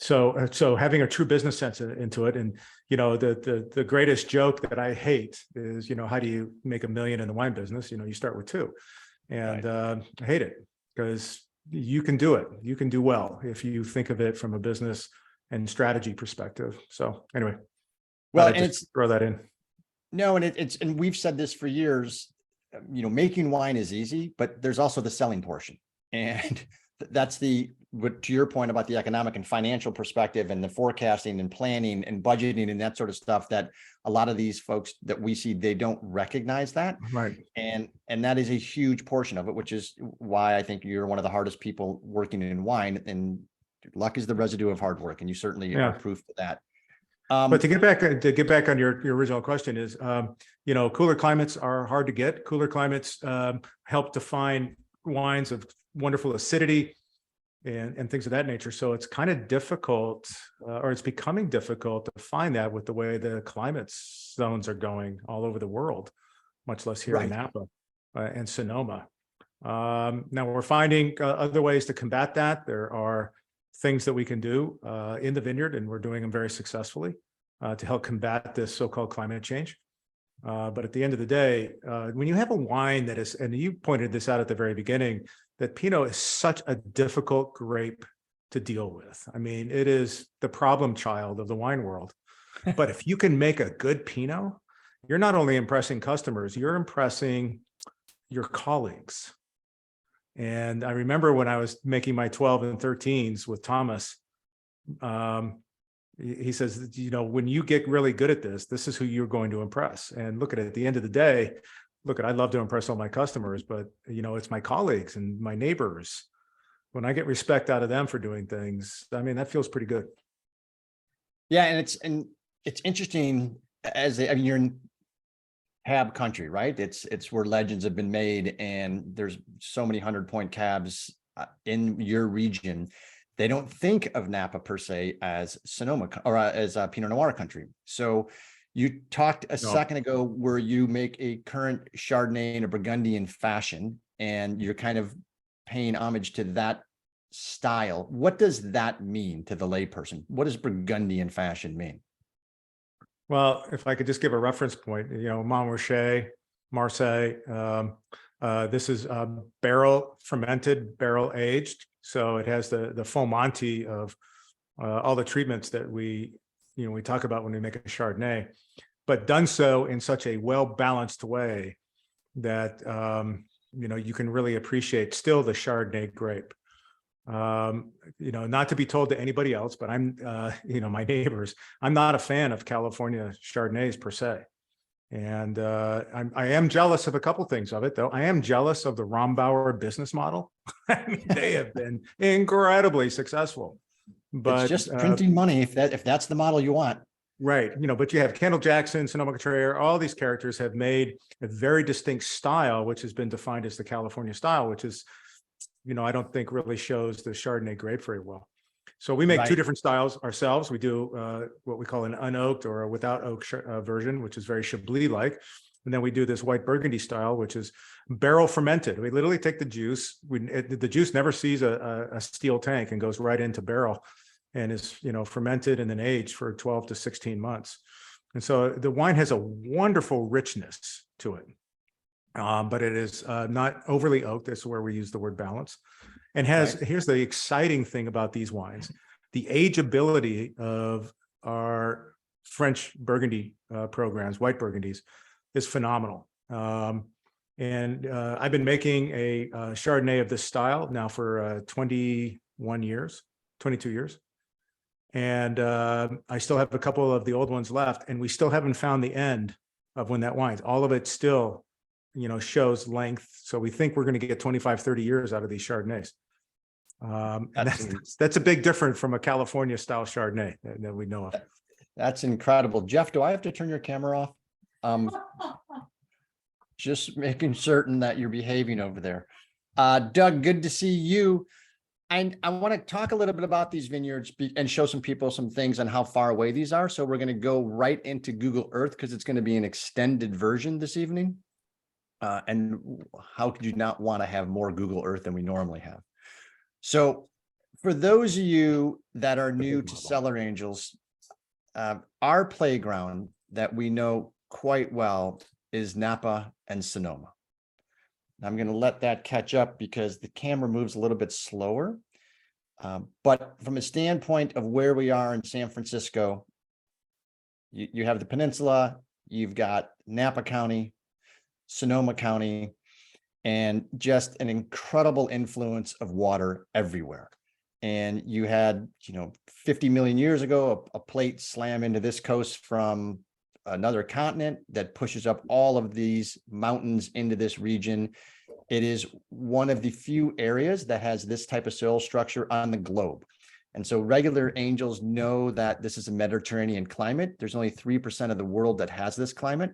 So having a true business sense into it, and the greatest joke that I hate is how do you make $1 million in the wine business? You start with 2, and I hate it because you can do it. You can do well if you think of it from a business and strategy perspective. So anyway, Well, and it's throw that in. No, and and we've said this for years. Making wine is easy, but there's also the selling portion, and that's to your point about the economic and financial perspective and the forecasting and planning and budgeting and that sort of stuff, that a lot of these folks that we see, they don't recognize that. Right. And that is a huge portion of it, which is why I think you're one of the hardest people working in wine, and luck is the residue of hard work, and you certainly Yeah. are proof of that. But to get back on your original question is, cooler climates are hard to get. Cooler climates help define wines of wonderful acidity and things of that nature. So it's kind of difficult, or it's becoming difficult to find that with the way the climate zones are going all over the world, much less here in Napa and Sonoma. Now we're finding other ways to combat that. There are things that we can do in the vineyard, and we're doing them very successfully to help combat this so-called climate change. But at the end of the day, when you have a wine that is, and you pointed this out at the very beginning, that Pinot is such a difficult grape to deal with. I mean, it is the problem child of the wine world. But if you can make a good Pinot, you're not only impressing customers, you're impressing your colleagues. And I remember when I was making my 12 and 13s with Thomas, he says, when you get really good at this is who you're going to impress. And look at the end of the day, I'd love to impress all my customers, but it's my colleagues and my neighbors. When I get respect out of them for doing things, I mean, that feels pretty good. Yeah. And it's interesting you're in cab country, right? It's where legends have been made, and there's so many 100-point cabs in your region. They don't think of Napa per se as Sonoma or as a Pinot Noir country. So you talked a second ago where you make a current Chardonnay in a Burgundian fashion, and you're kind of paying homage to that style. What does that mean to the layperson? What does Burgundian fashion mean? Well, if I could just give a reference point, Montrachet, Marseille, this is barrel fermented, barrel aged. So it has the full Monty of all the treatments that we talk about when we make a Chardonnay, but done so in such a well-balanced way that, you can really appreciate still the Chardonnay grape. Not to be told to anybody else, but I'm, my neighbors, I'm not a fan of California Chardonnays per se. And I am jealous of a couple things of it, though. I am jealous of the Rombauer business model. I mean, they have been incredibly successful. But it's just printing money if that's the model you want. Right. But you have Kendall Jackson, Sonoma-Cutrer, all these characters have made a very distinct style, which has been defined as the California style, which is, I don't think really shows the Chardonnay grape very well. So we make two different styles ourselves. We do what we call an unoaked or a without oak version, which is very Chablis-like. And then we do this white Burgundy style, which is barrel fermented. We literally take the juice. The juice never sees a steel tank and goes right into barrel and is, fermented and then aged for 12 to 16 months. And so the wine has a wonderful richness to it. But it is not overly oaked. That's where we use the word balance. And here's the exciting thing about these wines. The ageability of our French Burgundy programs, white Burgundies, is phenomenal. And I've been making a Chardonnay of this style now for 22 years. And I still have a couple of the old ones left, and we still haven't found the end of when that wine's. All of it still shows length. So we think we're going to get 25, 30 years out of these Chardonnays. That's a big difference from a California style Chardonnay that we know of. That's incredible. Jeff, do I have to turn your camera off? Just making certain that you're behaving over there. Doug, good to see you. And I want to talk a little bit about these vineyards and show some people some things on how far away these are. So we're going to go right into Google Earth because it's going to be an extended version this evening. And how could you not want to have more Google Earth than we normally have? So for those of you that are new to Cellar Angels, our playground that we know quite well is Napa and Sonoma. I'm going to let that catch up because the camera moves a little bit slower. But from a standpoint of where we are in San Francisco, you have the peninsula, you've got Napa County, Sonoma County, and just an incredible influence of water everywhere. And you had, 50 million years ago, a plate slam into this coast from another continent that pushes up all of these mountains into this region. It is one of the few areas that has this type of soil structure on the globe. And so regular angels know that this is a Mediterranean climate. There's only 3% of the world that has this climate.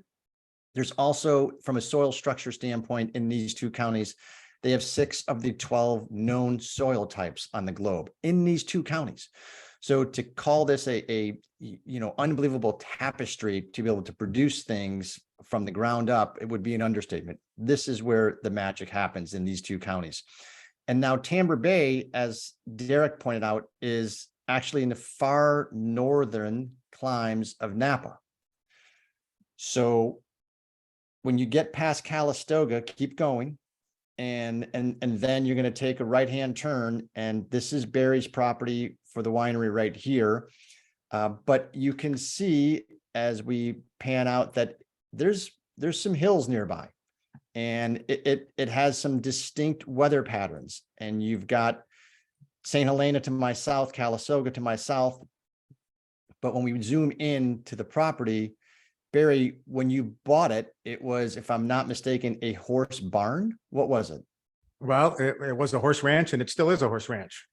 There's also, from a soil structure standpoint, in these two counties, they have 6 of the 12 known soil types on the globe in these two counties. So to call this a unbelievable tapestry to be able to produce things from the ground up, it would be an understatement. This is where the magic happens in these two counties. And now Tamber Bey, as Derek pointed out, is actually in the far northern climes of Napa. So when you get past Calistoga, keep going. And then you're going to take a right-hand turn, and this is Barry's property for the winery right here. But you can see as we pan out that there's some hills nearby, and it has some distinct weather patterns. And you've got St. Helena to my south, Calistoga to my south. But when we zoom in to the property, Barry, when you bought it, it was, if I'm not mistaken, a horse barn. What was it? Well, it was a horse ranch, and it still is a horse ranch.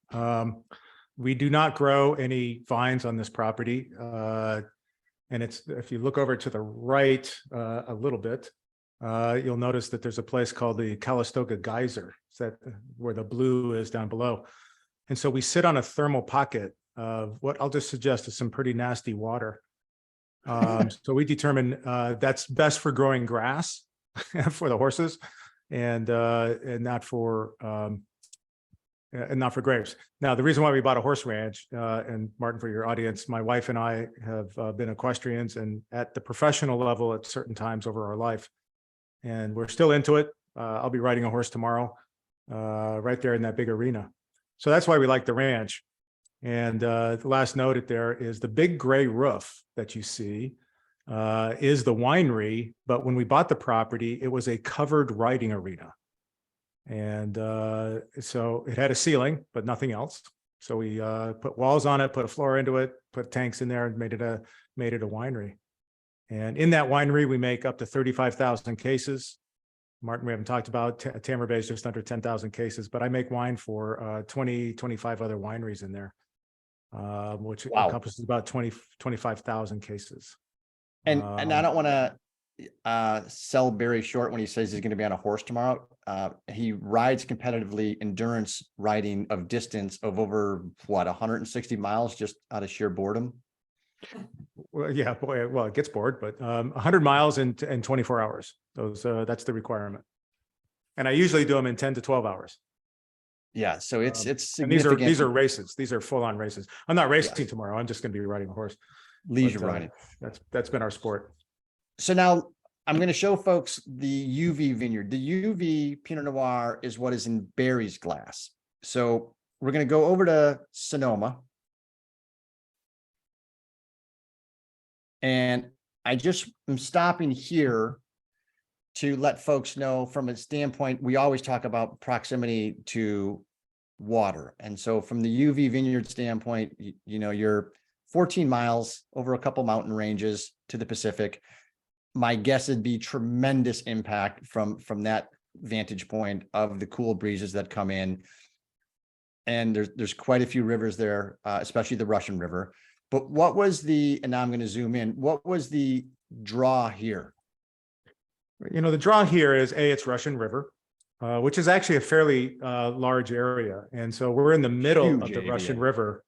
We do not grow any vines on this property. And it's, if you look over to the right a little bit, you'll notice that there's a place called the Calistoga Geyser. Is that where the blue is down below? And so we sit on a thermal pocket of what I'll just suggest is some pretty nasty water. So we determine that's best for growing grass for the horses, and not for grapes. Now, the reason why we bought a horse ranch, and Martin, for your audience, my wife and I have been equestrians, and at the professional level at certain times over our life, and we're still into it. I'll be riding a horse tomorrow, right there in that big arena. So that's why we like the ranch. And the last note there is the big gray roof that you see is the winery. But when we bought the property, it was a covered riding arena. And so it had a ceiling, but nothing else. So we put walls on it, put a floor into it, put tanks in there, and made it a winery. And in that winery, we make up to 35,000 cases. Martin, we haven't talked about Tamber Bey is just under 10,000 cases, but I make wine for 25 other wineries in there. Which encompasses about 25,000 cases. And I don't want to sell Barry short when he says he's going to be on a horse tomorrow. He rides competitively endurance riding of distance of over 160 miles just out of sheer boredom. Well, yeah, boy, well, it gets bored, but 100 miles in 24 hours. That's the requirement. And I usually do them in 10 to 12 hours. Yeah, so it's significant. And these are races. These are full-on races. I'm not racing tomorrow. I'm just going to be riding a horse. Leisure riding. That's been our sport. So now I'm going to show folks the UV vineyard. The UV Pinot Noir is what is in Barry's glass. So we're going to go over to Sonoma. And I just am stopping here to let folks know from a standpoint, we always talk about proximity to water. And so from the UV vineyard standpoint, you're 14 miles over a couple mountain ranges to the Pacific. My guess would be tremendous impact from that vantage point of the cool breezes that come in. And there's quite a few rivers there, especially the Russian River. But what was and now I'm going to zoom in, what was the draw here? The draw here is it's Russian River, which is actually a fairly large area. And so we're in the middle of the Russian River.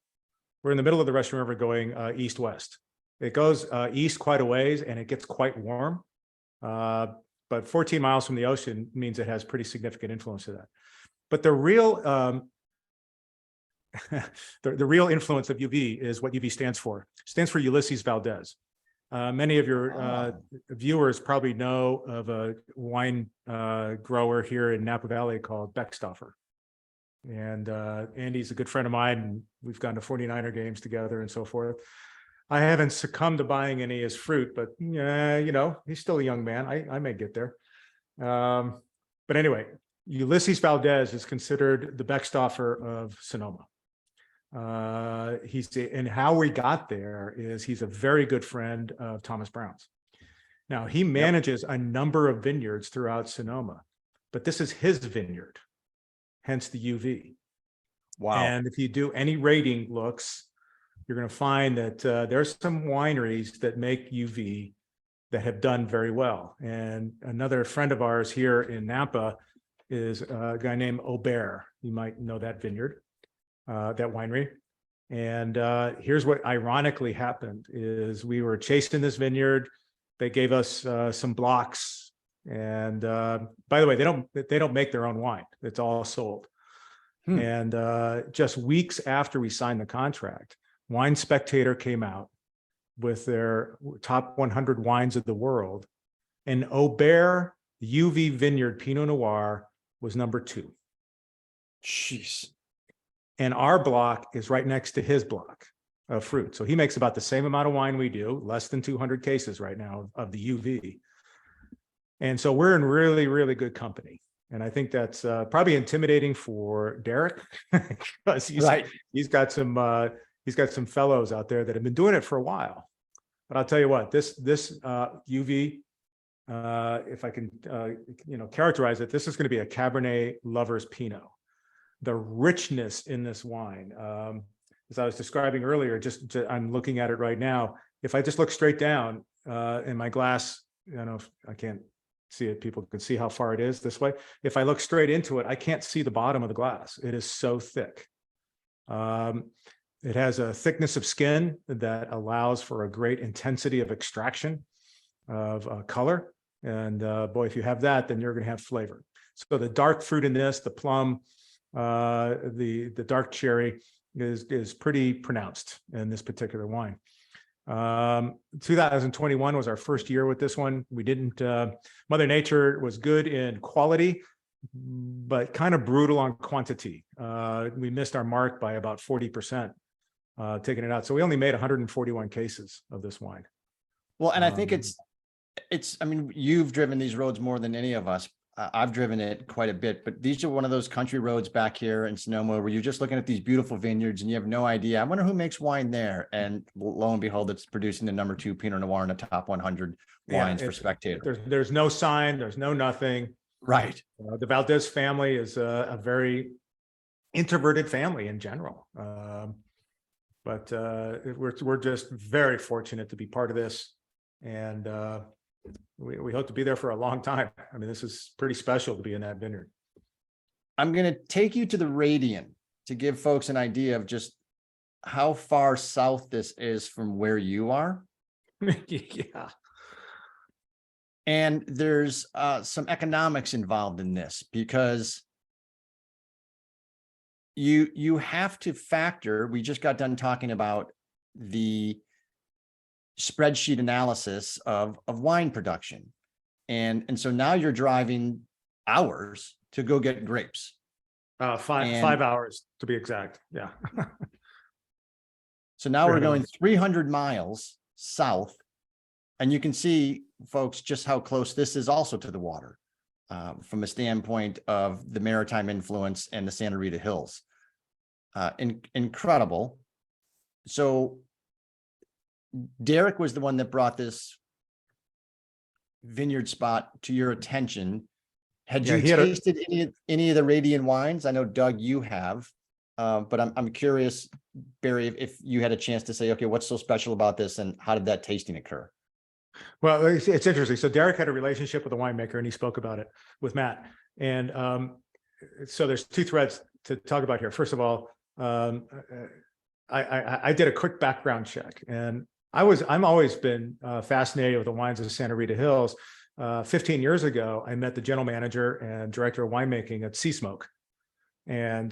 We're in the middle of the Russian River going east-west. It goes east quite a ways, and it gets quite warm. But 14 miles from the ocean means it has pretty significant influence to that. But the real the real influence of UV is what UV stands for. It stands for Ulysses Valdez. Many of your viewers probably know of a wine grower here in Napa Valley called Beckstoffer. And Andy's a good friend of mine, and we've gone to 49er games together and so forth. I haven't succumbed to buying any of his fruit, but he's still a young man. I may get there. But anyway, Ulysses Valdez is considered the Beckstoffer of Sonoma. And how we got there is he's a very good friend of Thomas Brown's. Now, he manages a number of vineyards throughout Sonoma, but this is his vineyard, hence the UV. Wow. And if you do any rating looks, you're going to find that there's some wineries that make UV that have done very well. And another friend of ours here in Napa is a guy named Aubert. You might know that vineyard, that winery. And here's what ironically happened is we were chasing this vineyard. They gave us some blocks. And by the way, they don't make their own wine. It's all sold. And just weeks after we signed the contract, Wine Spectator came out with their top 100 wines of the world. And Aubert UV Vineyard Pinot Noir was number 2. Jeez. And our block is right next to his block of fruit. So he makes about the same amount of wine we do, less than 200 cases right now of the UV. And so we're in really, really good company. And I think that's probably intimidating for Derek because he's got some fellows out there that have been doing it for a while. But I'll tell you what, this UV, if I can characterize it, this is going to be a Cabernet lover's Pinot. The richness in this wine, as I was describing earlier, I'm looking at it right now. If I just look straight down in my glass, I don't know if I can't see it, people can see how far it is this way. If I look straight into it, I can't see the bottom of the glass. It is so thick. It has a thickness of skin that allows for a great intensity of extraction of color. And boy, if you have that, then you're going to have flavor. So the dark fruit in this, the plum, the dark cherry is pretty pronounced in this particular wine. 2021 was our first year with this one. We didn't, Mother Nature was good in quality, but kind of brutal on quantity. We missed our mark by about 40%, taking it out. So we only made 141 cases of this wine. Well, and I think I mean, you've driven these roads more than any of us. I've driven it quite a bit, but these are one of those country roads back here in Sonoma where you're just looking at these beautiful vineyards and you have no idea. I wonder who makes wine there. And lo and behold, it's producing the number 2 Pinot Noir in the top 100 wines for Spectator. There's no sign, there's no nothing. Right. The Valdez family is a very introverted family in general. But we're just very fortunate to be part of this. And we hope to be there for a long time. I mean, this is pretty special to be in that vineyard. I'm going to take you to the Radian to give folks an idea of just how far south this is from where you are. Yeah. And there's some economics involved in this because you have to factor, we just got done talking about the spreadsheet analysis of wine production. And so now you're driving hours to go get grapes. 5 hours to be exact. Yeah. So now we're going 300 miles south, and you can see, folks, just how close this is also to the water from a standpoint of the maritime influence and the Santa Rita Hills. Incredible. So Derek was the one that brought this vineyard spot to your attention. Had you tasted any of the Radian wines? I know, Doug, you have, but I'm curious, Barry, if you had a chance to say, okay, what's so special about this and how did that tasting occur? Well, it's interesting. So Derek had a relationship with a winemaker and he spoke about it with Matt. And so there's 2 threads to talk about here. First of all, I did a quick background check, and I'm always been fascinated with the wines of Santa Rita Hills. 15 years ago, I met the general manager and director of winemaking at Sea Smoke, and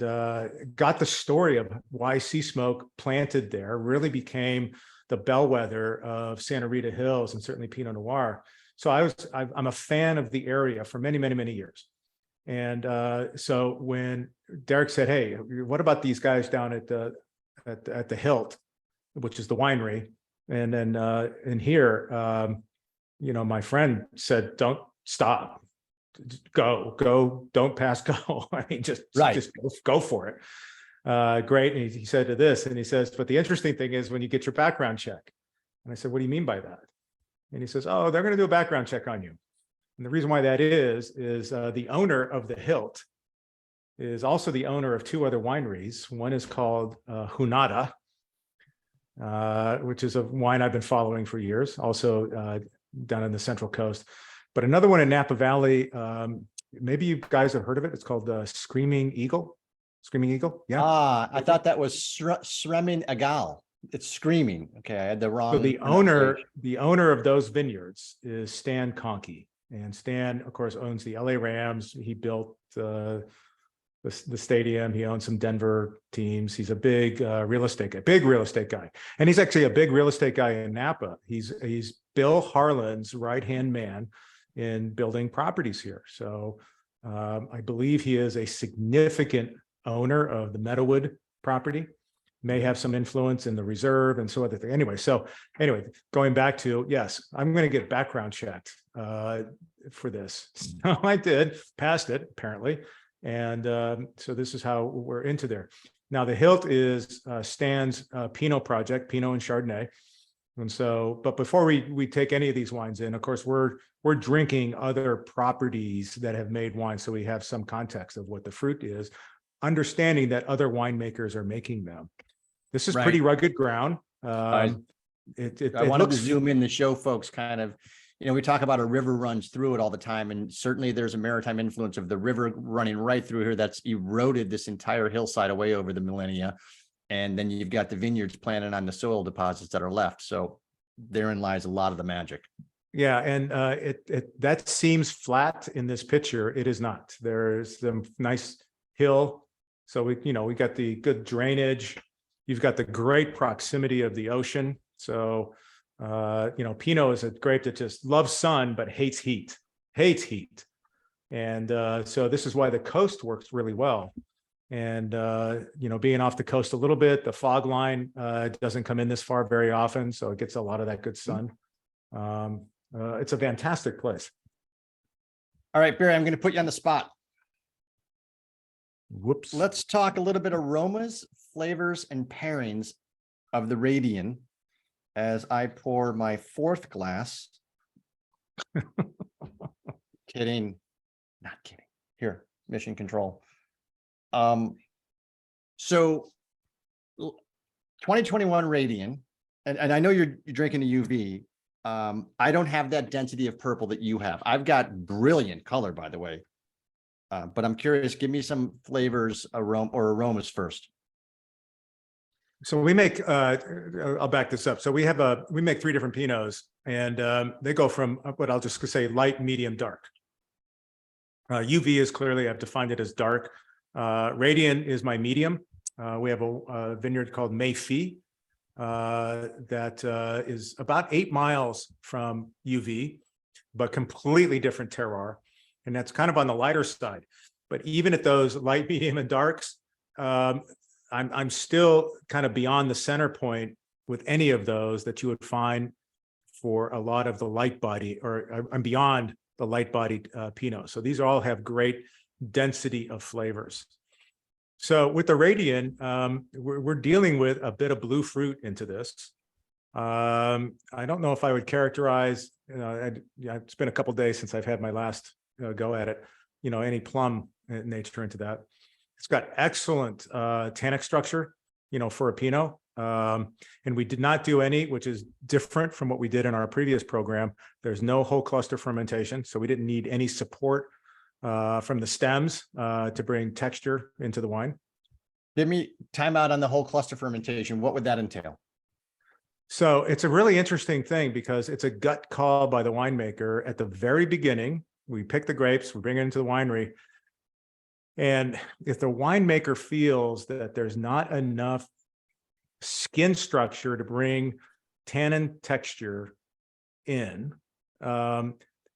got the story of why Sea Smoke planted there really became the bellwether of Santa Rita Hills and certainly Pinot Noir. So I'm a fan of the area for many, many, many years. And so when Derek said, "Hey, what about these guys down at the Hilt, which is the winery?" And then in here, my friend said, "Don't stop, go, don't pass go." I mean, just go for it. Great. And he said to this, and he says, "But the interesting thing is when you get your background check." And I said, "What do you mean by that?" And he says, "Oh, they're going to do a background check on you." And the reason why that is the owner of the Hilt is also the owner of two other wineries. One is called Junada, which is a wine I've been following for years, also down in the Central Coast. But another one in Napa Valley, maybe you guys have heard of it. It's called Screaming Eagle. Screaming Eagle, yeah. I thought that was Sremin Agal. It's screaming. Okay, I had the wrong. So the owner of those vineyards is Stan Conkey, and Stan, of course, owns the LA Rams. He built the stadium. He owns some Denver teams. He's a big real estate guy, and he's actually a big real estate guy in Napa. He's Bill Harlan's right-hand man in building properties here. So I believe he is a significant owner of the Meadowood property, may have some influence in the reserve and so other thing. Anyway, going back to, yes, I'm going to get background checked for this. So I did, passed it apparently. And so this is how we're into there. Now the Hilt is Stan's Pinot project, Pinot and Chardonnay. And so, but before we take any of these wines in, of course, we're drinking other properties that have made wine. So we have some context of what the fruit is, understanding that other winemakers are making them. This is pretty rugged ground. I wanted to zoom in to show folks kind of, we talk about a river runs through it all the time, and certainly there's a maritime influence of the river running right through here that's eroded this entire hillside away over the millennia. And then you've got the vineyards planted on the soil deposits that are left. So therein lies a lot of the magic. Yeah, and that seems flat in this picture. It is not. There's some nice hill. So we got the good drainage. You've got the great proximity of the ocean. So Pinot is a grape that just loves sun but hates heat. And so this is why the coast works really well. And being off the coast a little bit, the fog line doesn't come in this far very often, so it gets a lot of that good sun. It's a fantastic place. All right, Barry, I'm going to put you on the spot. Whoops. Let's talk a little bit aromas, flavors, and pairings of the Radian as I pour my fourth glass. Kidding. Not kidding. Here, mission control. So 2021 Radian, and I know you're drinking a UV. I don't have that density of purple that you have. I've got brilliant color, by the way. But I'm curious, give me some flavors, aromas first. So we make, I'll back this up. So we make three different Pinots, and they go from what I'll just say light, medium, dark. UV is clearly, I've defined it as dark. Radian is my medium. We have a vineyard called Mayfi that is about 8 miles from UV, but completely different terroir. And that's kind of on the lighter side. But even at those light, medium, and darks, I'm still kind of beyond the center point with any of those that you would find for a lot of the light body, or I'm beyond the light bodied Pinot. So these all have great density of flavors. So with the Radian, we're dealing with a bit of blue fruit into this. I don't know if I would characterize, it's been a couple of days since I've had my last go at it, any plum nature into that. It's got excellent tannic structure, for a Pinot. And we did not do any, which is different from what we did in our previous program. There's no whole cluster fermentation, so we didn't need any support from the stems to bring texture into the wine. Give me time out on the whole cluster fermentation. What would that entail? So it's a really interesting thing because it's a gut call by the winemaker at the very beginning. We pick the grapes, we bring it into the winery. And if the winemaker feels that there's not enough skin structure to bring tannin texture in,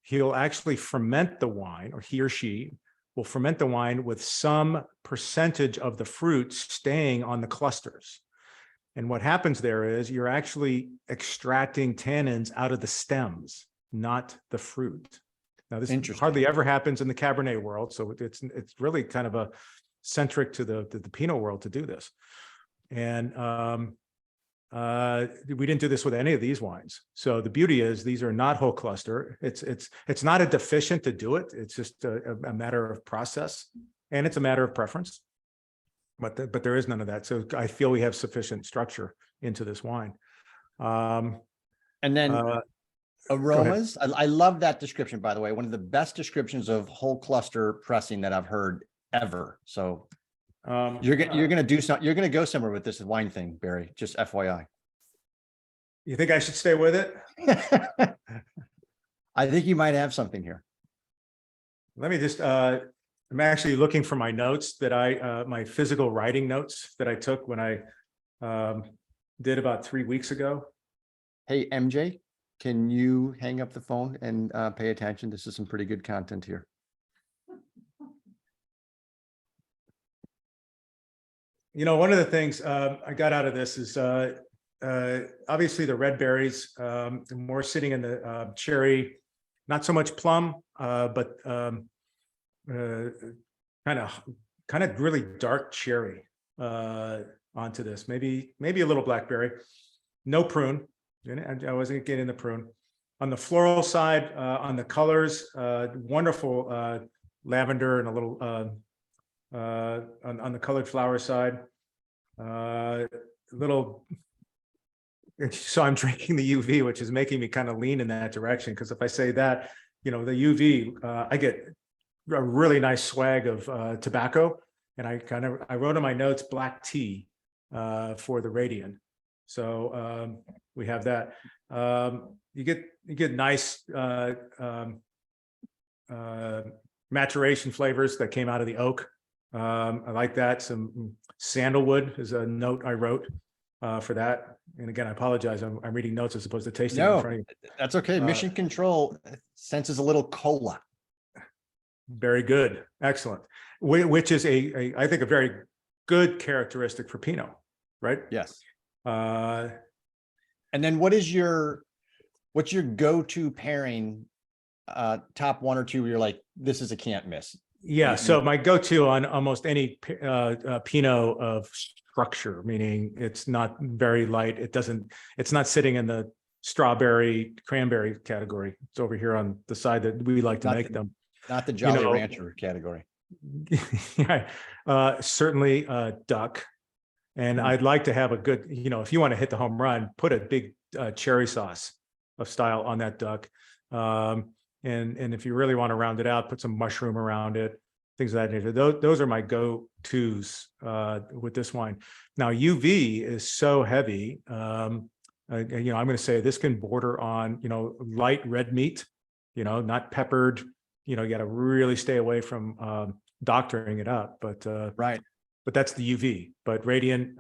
he'll actually ferment the wine, or he or she will ferment the wine with some percentage of the fruit staying on the clusters. And what happens there is you're actually extracting tannins out of the stems, not the fruit. Now, this hardly ever happens in the Cabernet world, so it's really kind of a centric to the Pinot world to do this. And we didn't do this with any of these wines. So the beauty is these are not whole cluster. It's not a deficient to do it. It's just a matter of process and it's a matter of preference. But there is none of that. So I feel we have sufficient structure into this wine. And then Go aromas. I love that description, by the way. One of the best descriptions of whole cluster pressing that I've heard ever. So you're gonna do something. You're gonna go somewhere with this wine thing, Barry. Just FYI. You think I should stay with it? I think you might have something here. Let me just, I'm actually looking for my notes that my physical writing notes that I took when I did about 3 weeks ago. Hey, MJ, can you hang up the phone and pay attention? This is some pretty good content here. You know, one of the things I got out of this is obviously the red berries, more sitting in the cherry, not so much plum, but kind of really dark cherry onto this. Maybe a little blackberry. No prune. I wasn't getting the prune. On the floral side, on the colors, wonderful lavender and a little on the colored flower side. Little. So I'm drinking the UV, which is making me kind of lean in that direction. Because if I say that, you know, the UV, I get a really nice swag of tobacco, and I wrote in my notes black tea for the Radian. So we have that. You get nice maturation flavors that came out of the oak. I like that. Some sandalwood is a note I wrote for that. And again, I apologize. I'm reading notes as opposed to tasting in front of you. That's okay. Mission Control senses a little cola. Very good. Excellent. Which is I think a very good characteristic for Pinot, right? Yes. And then what's your go-to pairing, top one or two where you're like, this is a can't miss? Yeah. So my go-to on almost any Pinot of structure, meaning it's not very light. It's not sitting in the strawberry, cranberry category. It's over here on the side that we like to make them. Not the Jolly Rancher category. Yeah. Certainly duck. And I'd like to have a good, you know, if you want to hit the home run, put a big cherry sauce of style on that duck. And if you really want to round it out, put some mushroom around it, things of that nature. Those are my go-tos with this wine. Now, UV is so heavy. You know, I'm going to say this can border on, you know, light red meat, you know, not peppered. You know, you got to really stay away from doctoring it up. But right. But that's the UV. But Radiant's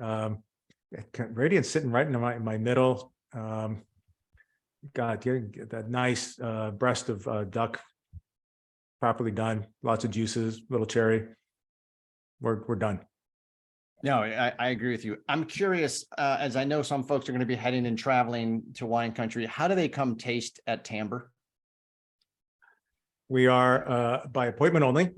sitting right in my middle. God, get that nice breast of duck, properly done. Lots of juices, little cherry. We're done. No, I agree with you. I'm curious, as I know some folks are going to be heading and traveling to wine country. How do they come taste at Tamber? We are by appointment only.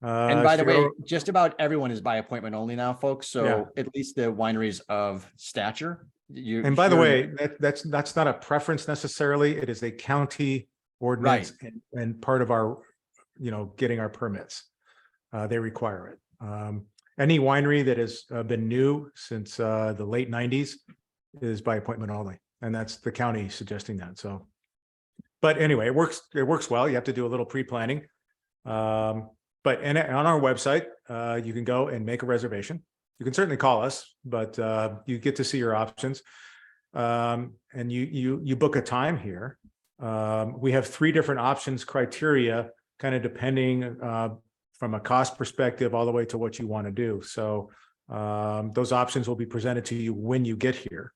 And by the way, just about everyone is by appointment only now, folks. So at least the wineries of stature. And by the way, that's not a preference necessarily. It is a county ordinance and part of our, you know, getting our permits. They require it. Any winery that has been new since the late 90s is by appointment only, and that's the county suggesting that. So, but anyway, it works well. You have to do a little pre-planning. But on our website, you can go and make a reservation. You can certainly call us, but you get to see your options. And you book a time here. We have 3 different options criteria, kind of depending from a cost perspective all the way to what you want to do. So those options will be presented to you when you get here.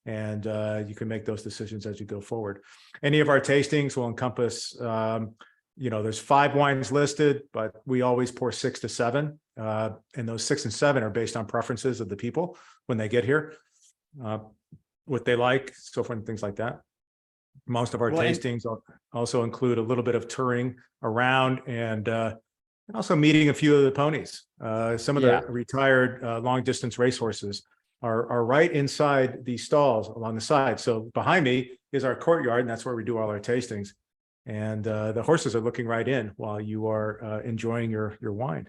And you can make those decisions as you go forward. Any of our tastings will encompass you know, there's 5 wines listed, but we always pour 6 to 7. And those 6 and 7 are based on preferences of the people when they get here, what they like, so forth and things like that. Most of our tastings also include a little bit of touring around and also meeting a few of the ponies. Some of the retired long distance racehorses are right inside these stalls along the side. So behind me is our courtyard, and that's where we do all our tastings. And the horses are looking right in while you are enjoying your wine.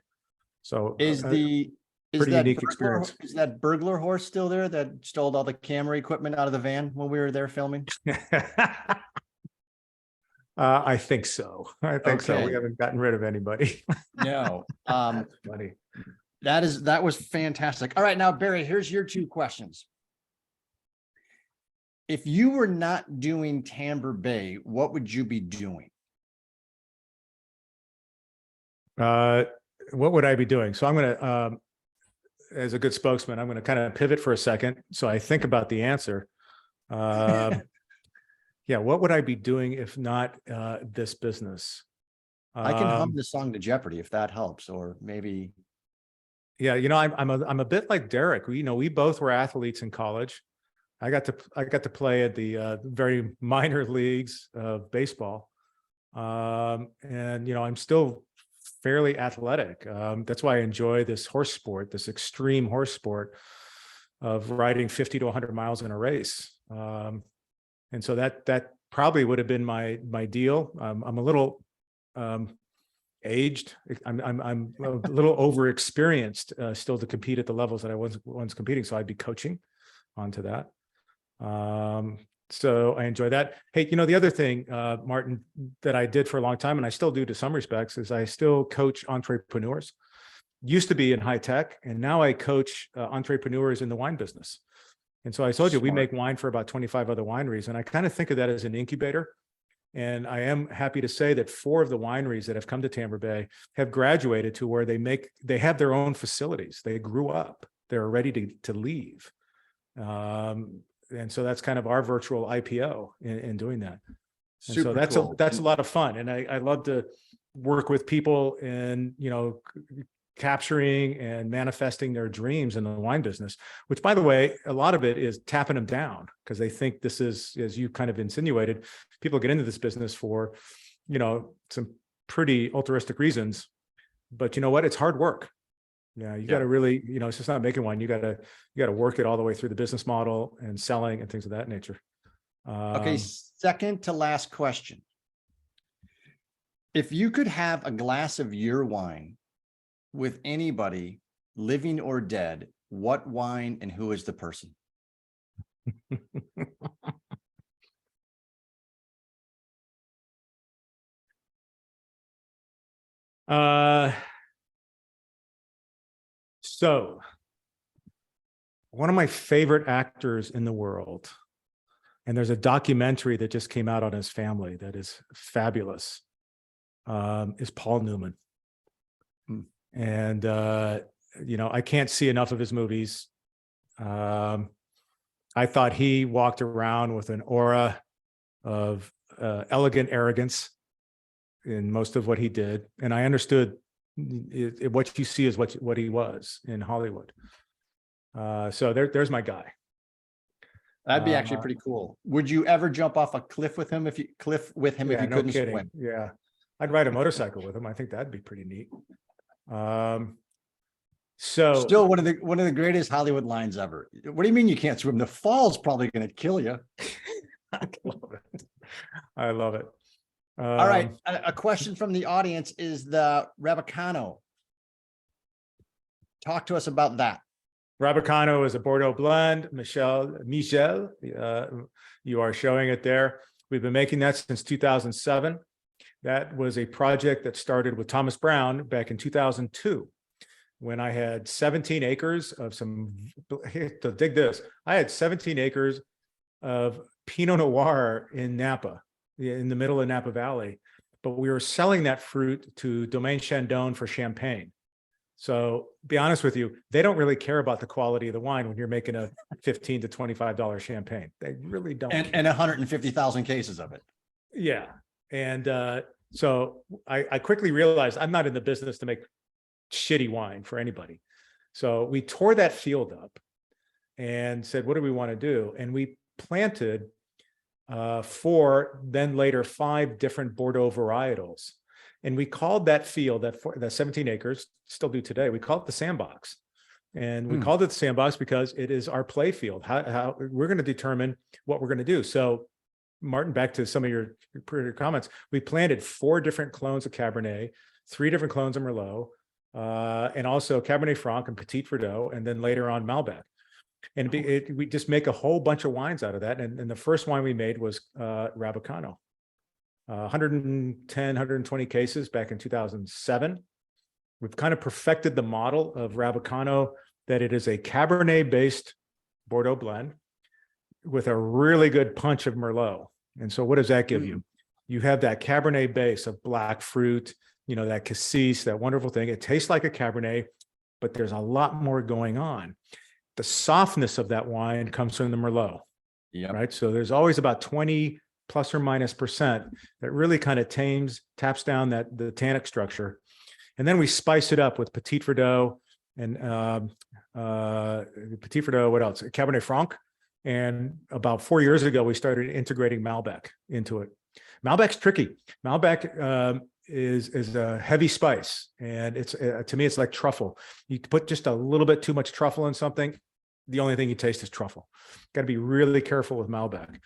So Is pretty that unique burglar, experience. is that burglar horse still there that stole all the camera equipment out of the van when we were there filming? I think so. I think so. We Okay. haven't gotten rid of anybody. No. That's funny. That was fantastic. All right, now Barry, here's your two questions. If you were not doing Tamber Bey, what would you be doing? What would I be doing? So I'm going to, as a good spokesman, I'm going to kind of pivot for a second. So I think about the answer. Yeah, what would I be doing if not this business? I can hum the song to Jeopardy if that helps, or maybe. Yeah, I'm a bit like Derek. We both were athletes in college. I got to play at the very minor leagues of baseball, and I'm still fairly athletic. That's why I enjoy this horse sport, this extreme horse sport of riding 50 to 100 miles in a race. And so that probably would have been my deal. I'm a little aged. I'm a little overexperienced still to compete at the levels that I was once competing. So I'd be coaching onto that. So I enjoy that. Hey, the other thing, Martin, that I did for a long time, and I still do to some respects, is I still coach entrepreneurs. Used to be in high tech, and now I coach entrepreneurs in the wine business. And so I told you, we make wine for about 25 other wineries, and I kind of think of that as an incubator. And I am happy to say that 4 of the wineries that have come to Tamber Bey have graduated to where they have their own facilities. They grew up, they're ready to leave. And so that's kind of our virtual IPO in doing that. And so that's cool. that's a lot of fun. And I love to work with people and, capturing and manifesting their dreams in the wine business, which, by the way, a lot of it is tapping them down because they think this is, as you kind of insinuated, people get into this business for, some pretty altruistic reasons. But you know what? It's hard work. Yeah, you got to really, it's just not making wine. You got to work it all the way through the business model and selling and things of that nature. Okay, second to last question. If you could have a glass of your wine with anybody, living or dead, what wine and who is the person? So one of my favorite actors in the world, and there's a documentary that just came out on his family that is fabulous, is Paul Newman. And, I can't see enough of his movies. I thought he walked around with an aura of elegant arrogance in most of what he did. And I understood what you see is what he was in Hollywood. So there's my guy. That'd be actually pretty cool. Would you ever jump off a cliff with him if you couldn't swim? Yeah, I'd ride a motorcycle with him. I think that'd be pretty neat. So still one of the greatest Hollywood lines ever. What do you mean you can't swim? The fall's probably going to kill you. I love it. All right. A question from the audience is the Rabicano. Talk to us about that. Rabicano is a Bordeaux blend. Michelle, you are showing it there. We've been making that since 2007. That was a project that started with Thomas Brown back in 2002, when I had 17 acres of to dig this, I had 17 acres of Pinot Noir in Napa, in the middle of Napa Valley, but we were selling that fruit to Domaine Chandon for champagne. So be honest with you, they don't really care about the quality of the wine when you're making a $15 to $25 champagne. They really don't. And 150,000 cases of it. Yeah. And so I quickly realized I'm not in the business to make shitty wine for anybody. So we tore that field up and said, what do we want to do? And we planted 4, then later 5 different Bordeaux varietals. And we called that field, that 17 acres, still do today, we call it the sandbox. And we called it the sandbox because it is our play field. How we're going to determine what we're going to do. So Martin, back to some of your previous comments, we planted 4 different clones of Cabernet, 3 different clones of Merlot, and also Cabernet Franc and Petit Verdot, and then later on Malbec. And we just make a whole bunch of wines out of that. And the first wine we made was Rabicano, 110, 120 cases back in 2007. We've kind of perfected the model of Rabicano, that it is a Cabernet-based Bordeaux blend with a really good punch of Merlot. And so what does that give you? You have that Cabernet base of black fruit, that cassis, that wonderful thing. It tastes like a Cabernet, but there's a lot more going on. The softness of that wine comes from the Merlot, right? So there's always about 20 plus or minus % that really kind of taps down the tannic structure. And then we spice it up with Petit Verdot and Petit Verdot, what else? Cabernet Franc. And about 4 years ago, we started integrating Malbec into it. Malbec's tricky. Malbec is a heavy spice, and it's to me, it's like truffle. You put just a little bit too much truffle in something, the only thing you taste is truffle. Got to be really careful with Malbec.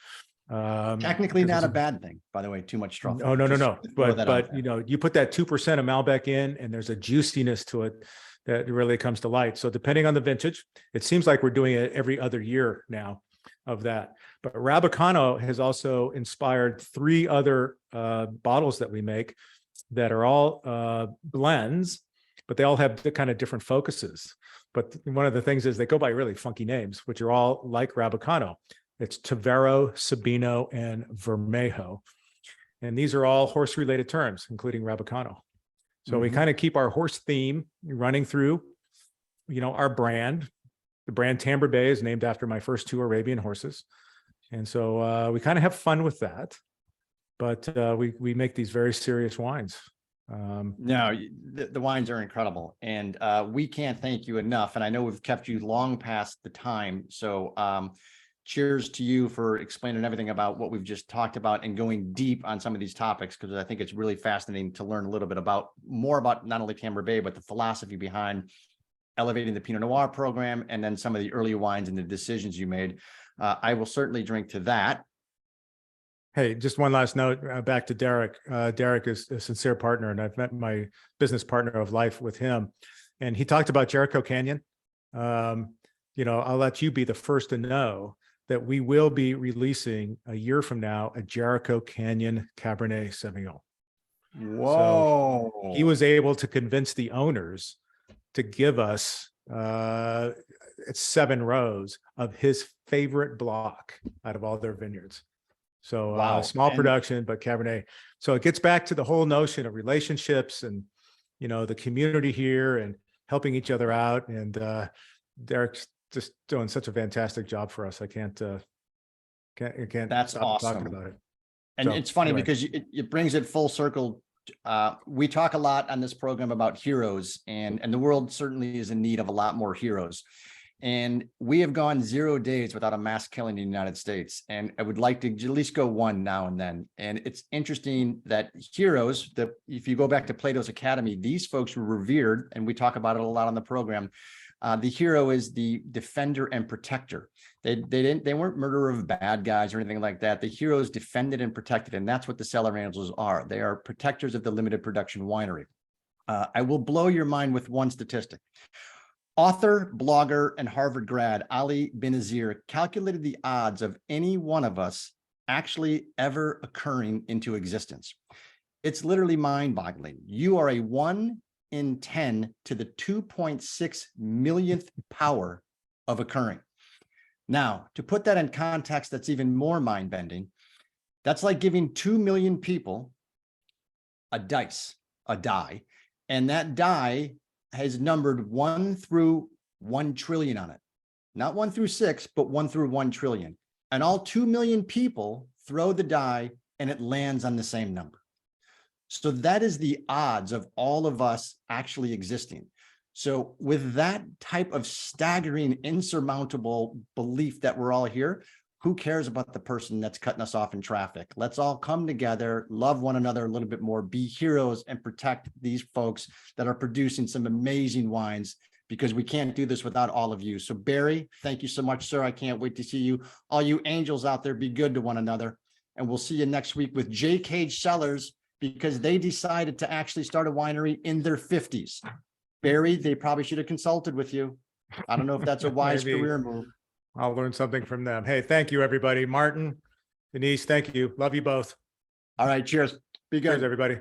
Technically not a bad thing, by the way, too much truffle. Oh, no. But you you put that 2% of Malbec in, and there's a juiciness to it that really comes to light. So depending on the vintage, it seems like we're doing it every other year now of that. But Rabicano has also inspired 3 other bottles that we make that are all blends, but they all have the kind of different focuses. But one of the things is they go by really funky names, which are all like Rabicano. It's Tavero, Sabino, and Vermejo. And these are all horse-related terms, including Rabicano. So we kind of keep our horse theme running through, our brand. The brand Tamber Bey is named after my first 2 Arabian horses. And so we kind of have fun with that. But we make these very serious wines. No, the wines are incredible, and we can't thank you enough. And I know we've kept you long past the time. So cheers to you for explaining everything about what we've just talked about and going deep on some of these topics, because I think it's really fascinating to learn a little bit more about not only Tamber Bey, but the philosophy behind elevating the Pinot Noir program, and then some of the early wines and the decisions you made. I will certainly drink to that. Hey, just one last note back to Derek. Derek is a sincere partner, and I've met my business partner of life with him. And he talked about Jericho Canyon. I'll let you be the first to know that we will be releasing a year from now a Jericho Canyon Cabernet Sauvignon. Whoa. So he was able to convince the owners to give us 7 rows of his favorite block out of all their vineyards. So wow. Small production, but Cabernet. So it gets back to the whole notion of relationships and, the community here and helping each other out. And Derek's just doing such a fantastic job for us. I can't That's stop awesome. talking about it. And So, it's funny anyway. because it brings it full circle. We talk a lot on this program about heroes, and the world certainly is in need of a lot more heroes. And we have gone 0 days without a mass killing in the United States. And I would like to at least go one now and then. And it's interesting that heroes, if you go back to Plato's Academy, these folks were revered, and we talk about it a lot on the program. The hero is the defender and protector. They weren't murderer of bad guys or anything like that. The heroes defended and protected, and that's what the Cellar Angels are. They are protectors of the limited production winery. I will blow your mind with one statistic. Author, blogger, and Harvard grad Ali Benazir calculated the odds of any one of us actually ever occurring into existence. It's literally mind-boggling. You are a 1 in 10 to the 2.6 millionth power of occurring. Now, to put that in context, that's even more mind-bending. That's like giving 2 million people a die, and that die has numbered 1 through 1 trillion on it. Not 1 through 6, but 1 through 1 trillion. And all 2 million people throw the die and it lands on the same number. So that is the odds of all of us actually existing. So with that type of staggering, insurmountable belief that we're all here, who cares about the person that's cutting us off in traffic? Let's all come together, love one another a little bit more, be heroes, and protect these folks that are producing some amazing wines, because we can't do this without all of you. So Barry, thank you so much, sir. I can't wait to see you. All you angels out there, be good to one another. And we'll see you next week with J. Cage Cellars, because they decided to actually start a winery in their 50s. Barry, they probably should have consulted with you. I don't know if that's a wise Maybe. career move. I'll learn something from them. Hey, thank you, everybody. Martin, Denise, thank you. Love you both. All right, cheers. Be Cheers, good. everybody.